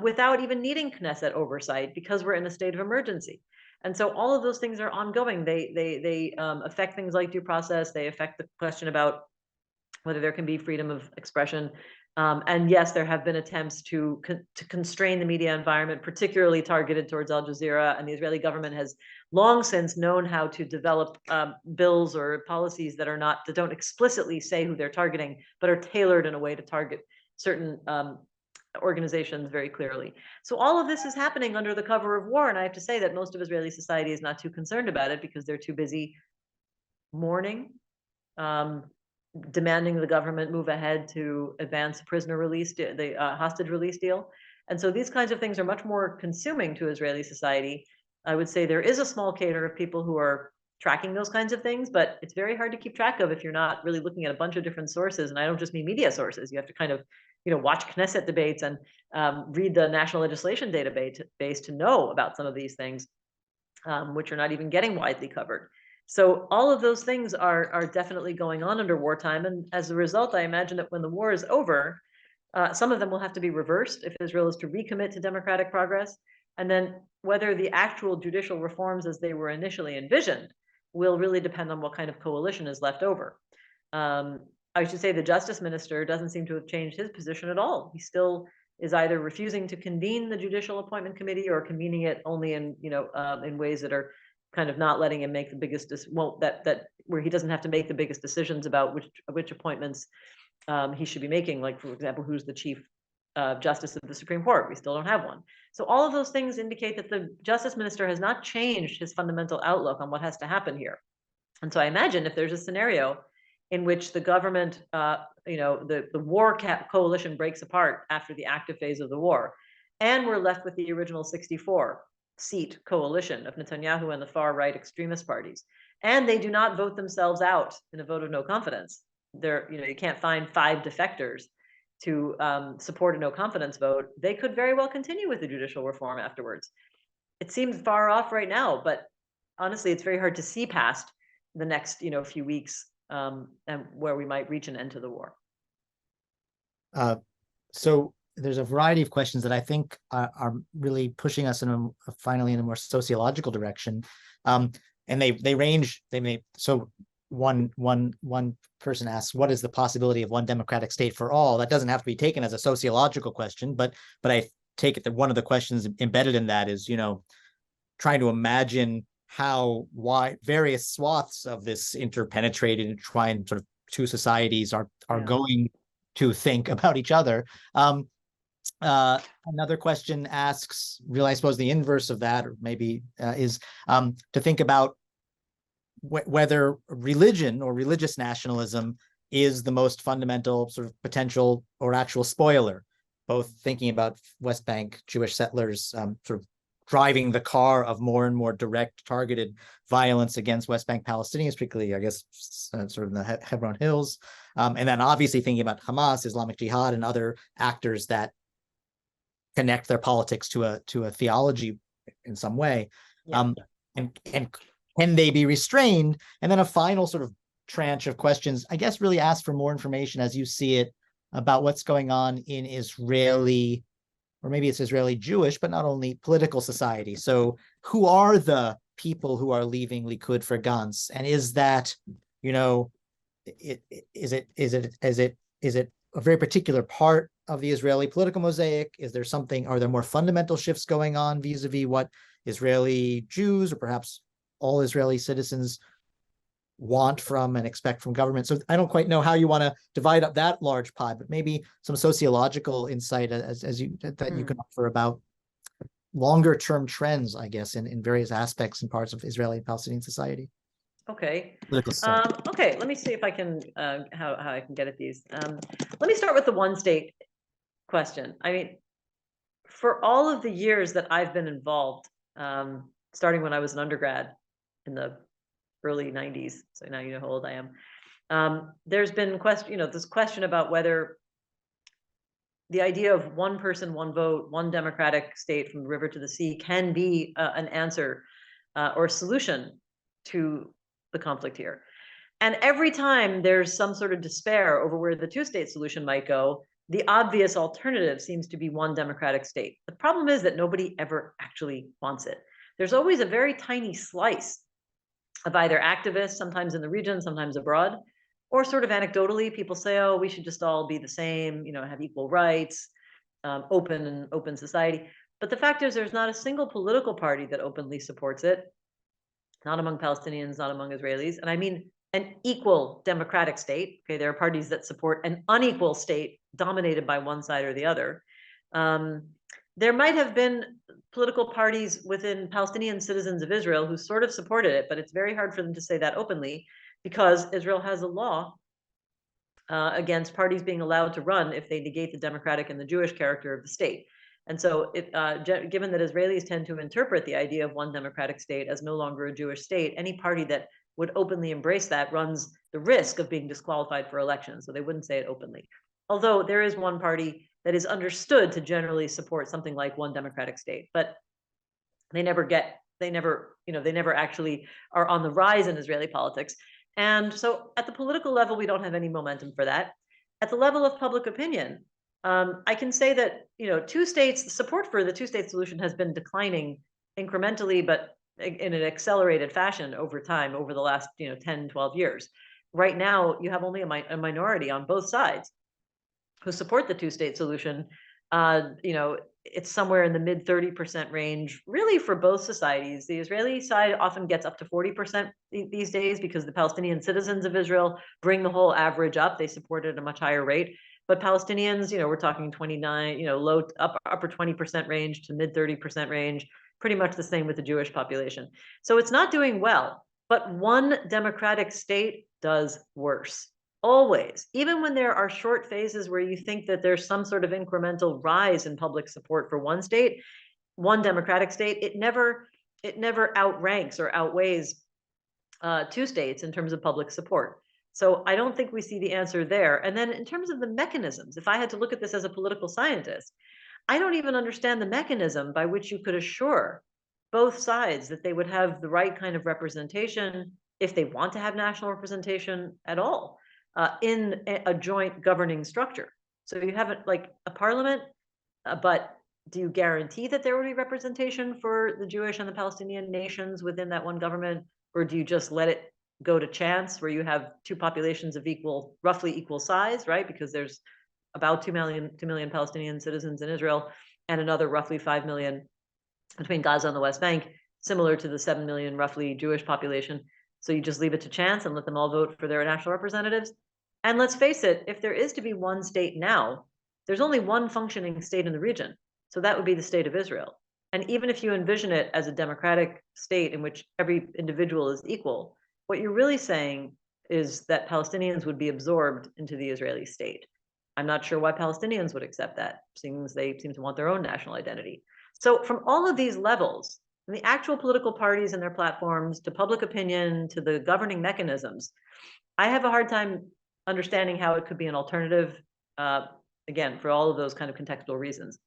without even needing Knesset oversight because we're in a state of emergency. And so all of those things are ongoing. They affect things like due process. They affect the question about whether there can be freedom of expression. And yes, there have been attempts to constrain the media environment, particularly targeted towards Al Jazeera. And the Israeli government has long since known how to develop bills or policies that don't explicitly say who they're targeting, but are tailored in a way to target certain organizations very clearly. So all of this is happening under the cover of war. And I have to say that most of Israeli society is not too concerned about it because they're too busy mourning, demanding the government move ahead to advance prisoner release, the hostage release deal. And so these kinds of things are much more consuming to Israeli society. I would say there is a small cadre of people who are tracking those kinds of things, but it's very hard to keep track of if you're not really looking at a bunch of different sources. And I don't just mean media sources. You have to kind of, watch Knesset debates and read the national legislation database to know about some of these things, which are not even getting widely covered. So all of those things are definitely going on under wartime. And as a result, I imagine that when the war is over, some of them will have to be reversed if Israel is to recommit to democratic progress. And then whether the actual judicial reforms as they were initially envisioned will really depend on what kind of coalition is left over. I should say the justice minister doesn't seem to have changed his position at all. He still is either refusing to convene the judicial appointment committee or convening it only in ways that are kind of not letting him make the biggest where he doesn't have to make the biggest decisions about which appointments he should be making. Like, for example, who's the chief justice of the Supreme Court? We still don't have one. So all of those things indicate that the justice minister has not changed his fundamental outlook on what has to happen here. And so I imagine if there's a scenario in which the government, the war coalition breaks apart after the active phase of the war, and we're left with the original 64-seat coalition of Netanyahu and the far right extremist parties, and they do not vote themselves out in a vote of no confidence. You can't find 5 defectors to support a no confidence vote. They could very well continue with the judicial reform afterwards. It seems far off right now, but honestly, it's very hard to see past the next few weeks and where we might reach an end to the war. So there's a variety of questions that I think are really pushing us finally in a more sociological direction, and they range. So one person asks, what is the possibility of one democratic state for all? That doesn't have to be taken as a sociological question, but I take it that one of the questions embedded in that is trying to imagine why various swaths of this interpenetrated and trying sort of two societies are going to think about each other. Another question asks, really, I suppose the inverse of that, or maybe is to think about whether religion or religious nationalism is the most fundamental sort of potential or actual spoiler, both thinking about West Bank Jewish settlers sort of driving the car of more and more direct targeted violence against West Bank Palestinians, particularly, I guess, sort of in the Hebron Hills. And then obviously thinking about Hamas, Islamic Jihad, and other actors that connect their politics to a theology in some way. Yeah. And can they be restrained? And then a final sort of tranche of questions, I guess, really ask for more information as you see it about what's going on in Israeli, or maybe it's Israeli Jewish, but not only political society. So who are the people who are leaving Likud for Gantz? And is that, is it a very particular part of the Israeli political mosaic? Are there more fundamental shifts going on vis-a-vis what Israeli Jews, or perhaps all Israeli citizens, want from and expect from government? So I don't quite know how you want to divide up that large pie, but maybe some sociological insight you can offer about longer term trends, I guess, in various aspects and parts of Israeli and Palestinian society. Okay. Okay. Let me see if I can how I can get at these. Let me start with the one state question. I mean, for all of the years that I've been involved, starting when I was an undergrad in the early 90s, so now you know how old I am. There's been this question about whether the idea of one person, one vote, one democratic state from the river to the sea can be an answer or solution to the conflict here. And every time there's some sort of despair over where the two-state solution might go, the obvious alternative seems to be one democratic state. The problem is that nobody ever actually wants it. There's always a very tiny slice of either activists, sometimes in the region, sometimes abroad, or sort of anecdotally, people say, oh, we should just all be the same, have equal rights, open society. But the fact is, there's not a single political party that openly supports it, not among Palestinians, not among Israelis. And I mean an equal democratic state. Okay, there are parties that support an unequal state dominated by one side or the other. There might have been political parties within Palestinian citizens of Israel who sort of supported it, but it's very hard for them to say that openly because Israel has a law against parties being allowed to run if they negate the democratic and the Jewish character of the state. And so, given that Israelis tend to interpret the idea of one democratic state as no longer a Jewish state, any party that would openly embrace that runs the risk of being disqualified for elections. So they wouldn't say it openly. Although there is one party that is understood to generally support something like one democratic state, but they never actually are on the rise in Israeli politics. And so at the political level, we don't have any momentum for that. At the level of public opinion, I can say that, support for the two-state solution has been declining incrementally, but in an accelerated fashion over time, over the last, 10, 12 years. Right now, you have only a minority on both sides who support the two-state solution. It's somewhere in the mid 30% range, really, for both societies. The Israeli side often gets up to 40% these days because the Palestinian citizens of Israel bring the whole average up. They support it at a much higher rate. But Palestinians, we're talking 29, upper 20% range to mid 30% range, pretty much the same with the Jewish population. So it's not doing well, but one democratic state does worse. Always, even when there are short phases where you think that there's some sort of incremental rise in public support for one state, one democratic state, it never outranks or outweighs two states in terms of public support. So I don't think we see the answer there. And then in terms of the mechanisms, if I had to look at this as a political scientist, I don't even understand the mechanism by which you could assure both sides that they would have the right kind of representation if they want to have national representation at all. In a joint governing structure. So you have like a parliament, but do you guarantee that there will be representation for the Jewish and the Palestinian nations within that one government? Or do you just let it go to chance where you have two populations of roughly equal size, right? Because there's about 2 million Palestinian citizens in Israel and another roughly 5 million between Gaza and the West Bank, similar to the 7 million roughly Jewish population. So you just leave it to chance and let them all vote for their national representatives. And let's face it, if there is to be one state now, there's only one functioning state in the region. So that would be the state of Israel. And even if you envision it as a democratic state in which every individual is equal, what you're really saying is that Palestinians would be absorbed into the Israeli state. I'm not sure why Palestinians would accept that, seeing as they seem to want their own national identity. So from all of these levels, from the actual political parties and their platforms, to public opinion, to the governing mechanisms, I have a hard time understanding how it could be an alternative, again, for all of those kind of contextual reasons.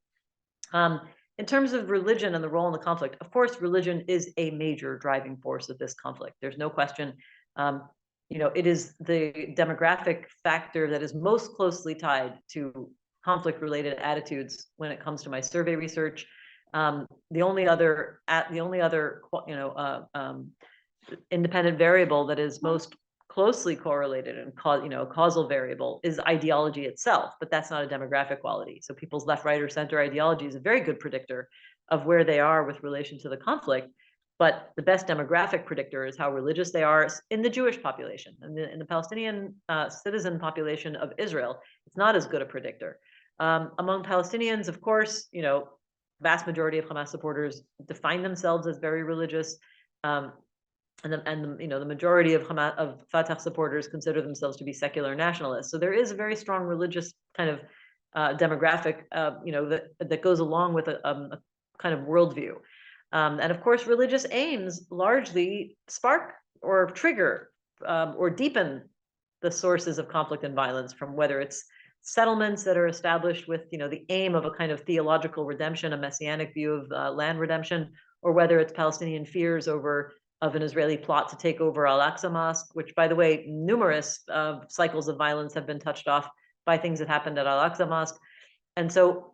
In terms of religion and the role in the conflict, of course, religion is a major driving force of this conflict. There's no question. It is the demographic factor that is most closely tied to conflict-related attitudes when it comes to my survey research. The only other independent variable that is most closely correlated and causal variable is ideology itself, but that's not a demographic quality. So people's left, right, or center ideology is a very good predictor of where they are with relation to the conflict. But the best demographic predictor is how religious they are in the Jewish population. And in the Palestinian citizen population of Israel, it's not as good a predictor. Among Palestinians, of course, vast majority of Hamas supporters define themselves as very religious, and the majority of Fatah supporters consider themselves to be secular nationalists. So there is a very strong religious kind of demographic, that goes along with a kind of worldview, and of course, religious aims largely spark or trigger or deepen the sources of conflict and violence, from whether it's settlements that are established with the aim of a kind of theological redemption, a messianic view of land redemption, or whether it's Palestinian fears of an Israeli plot to take over Al-Aqsa Mosque, which, by the way, numerous cycles of violence have been touched off by things that happened at Al-Aqsa Mosque. And so,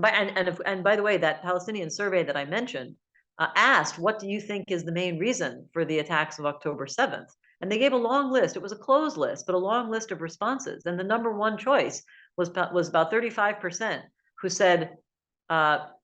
and by the way, that Palestinian survey that I mentioned asked, what do you think is the main reason for the attacks of October 7th? And they gave a long list. It was a closed list, but a long list of responses. And the number one choice was about 35% who said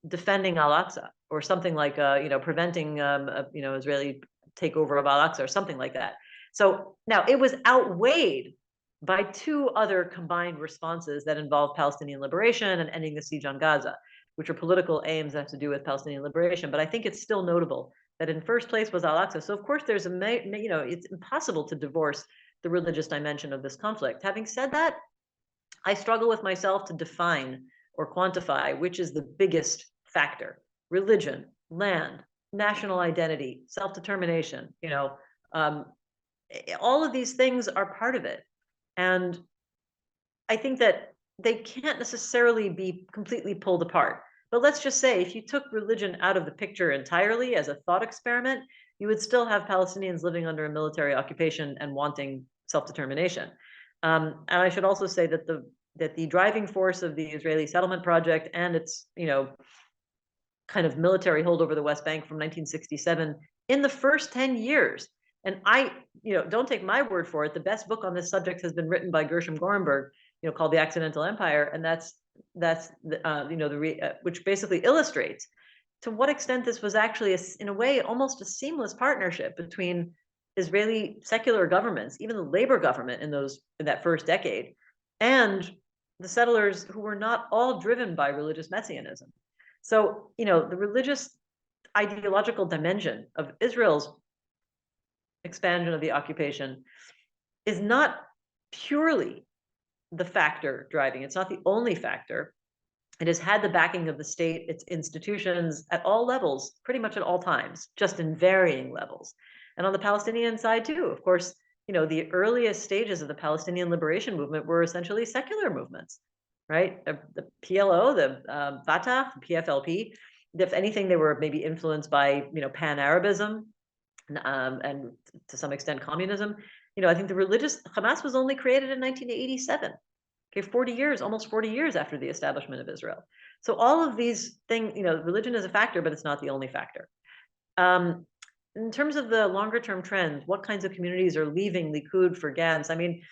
defending Al-Aqsa, or something like preventing Israeli takeover of Al-Aqsa, or something like that. So now it was outweighed by two other combined responses that involve Palestinian liberation and ending the siege on Gaza, which are political aims that have to do with Palestinian liberation. But I think it's still notable that in first place was Al-Aqsa. So of course there's it's impossible to divorce the religious dimension of this conflict. Having said that, I struggle with myself to define or quantify which is the biggest factor: religion, land, national identity, self-determination. All of these things are part of it. And I think that they can't necessarily be completely pulled apart. But let's just say, if you took religion out of the picture entirely as a thought experiment, you would still have Palestinians living under a military occupation and wanting self-determination. And I should also say that the driving force of the Israeli settlement project and its kind of military hold over the West Bank from 1967, in the first 10 years, and don't take my word for it, the best book on this subject has been written by Gershom Gorenberg, called The Accidental Empire, and which basically illustrates to what extent this was actually, in a way, almost a seamless partnership between Israeli secular governments, even the labor government in that first decade, and the settlers, who were not all driven by religious messianism. So, the religious ideological dimension of Israel's expansion of the occupation is not purely the factor driving. It's not the only factor. It has had the backing of the state, its institutions at all levels, pretty much at all times, just in varying levels. And on the Palestinian side too, of course, the earliest stages of the Palestinian liberation movement were essentially secular movements, right? The PLO, the Fatah, the PFLP, if anything, they were maybe influenced by, Pan-Arabism, and to some extent communism. I think the religious Hamas was only created in 1987. Okay, almost 40 years after the establishment of Israel. So all of these things, religion is a factor, but it's not the only factor. In terms of the longer term trends, what kinds of communities are leaving Likud for Gantz? I mean,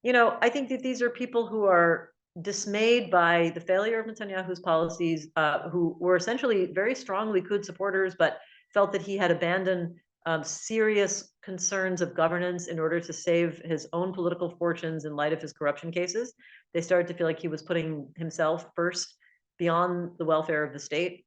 I think that these are people who are dismayed by the failure of Netanyahu's policies, who were essentially very strong Likud supporters, but felt that he had abandoned serious concerns of governance in order to save his own political fortunes in light of his corruption cases. They started to feel like he was putting himself first beyond the welfare of the state.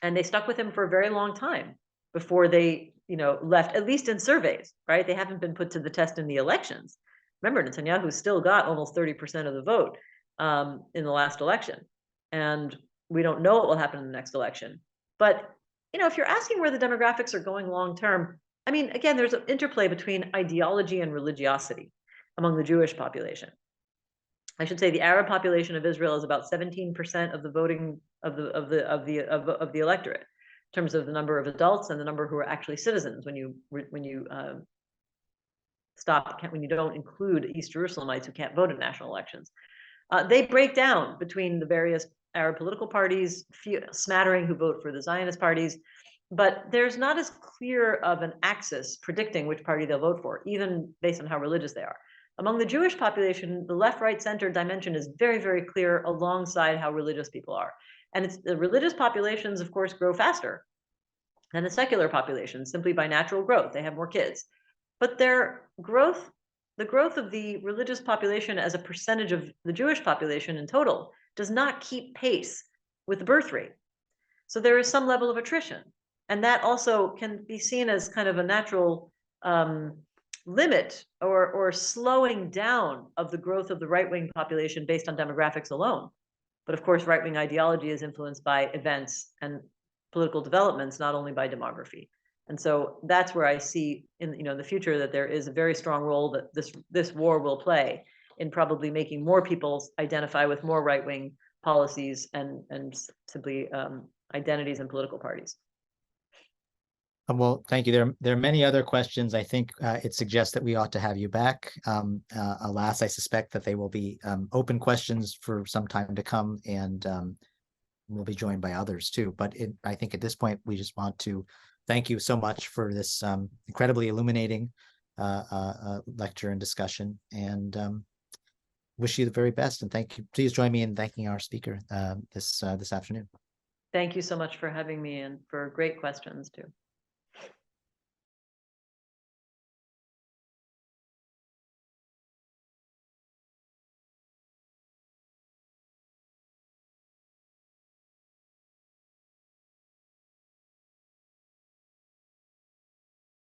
And they stuck with him for a very long time before they, left, at least in surveys, right? They haven't been put to the test in the elections. Remember, Netanyahu still got almost 30% of the vote in the last election. And we don't know what will happen in the next election. But if you're asking where the demographics are going long term, I mean, again, there's an interplay between ideology and religiosity among the Jewish population. I should say the Arab population of Israel is about 17% of the voting of the electorate, in terms of the number of adults and the number who are actually citizens. When you don't include East Jerusalemites who can't vote in national elections, they break down between the various Arab political parties, smattering who vote for the Zionist parties, but there's not as clear of an axis predicting which party they'll vote for, even based on how religious they are. Among the Jewish population, the left, right, center dimension is very, very clear alongside how religious people are. And the religious populations, of course, grow faster than the secular populations simply by natural growth. They have more kids. But the growth of the religious population as a percentage of the Jewish population in total does not keep pace with the birth rate. So there is some level of attrition. And that also can be seen as kind of a natural limit or slowing down of the growth of the right-wing population based on demographics alone. But of course, right-wing ideology is influenced by events and political developments, not only by demography. And so that's where I see in the future that there is a very strong role that this war will play in probably making more people identify with more right-wing policies and simply identities and political parties. Well, thank you. There are many other questions. I think it suggests that we ought to have you back. Alas, I suspect that they will be open questions for some time to come, and we'll be joined by others too. But I think at this point, we just want to thank you so much for this incredibly illuminating lecture and discussion, and wish you the very best. And thank you. Please join me in thanking our speaker this afternoon. Thank you so much for having me and for great questions too.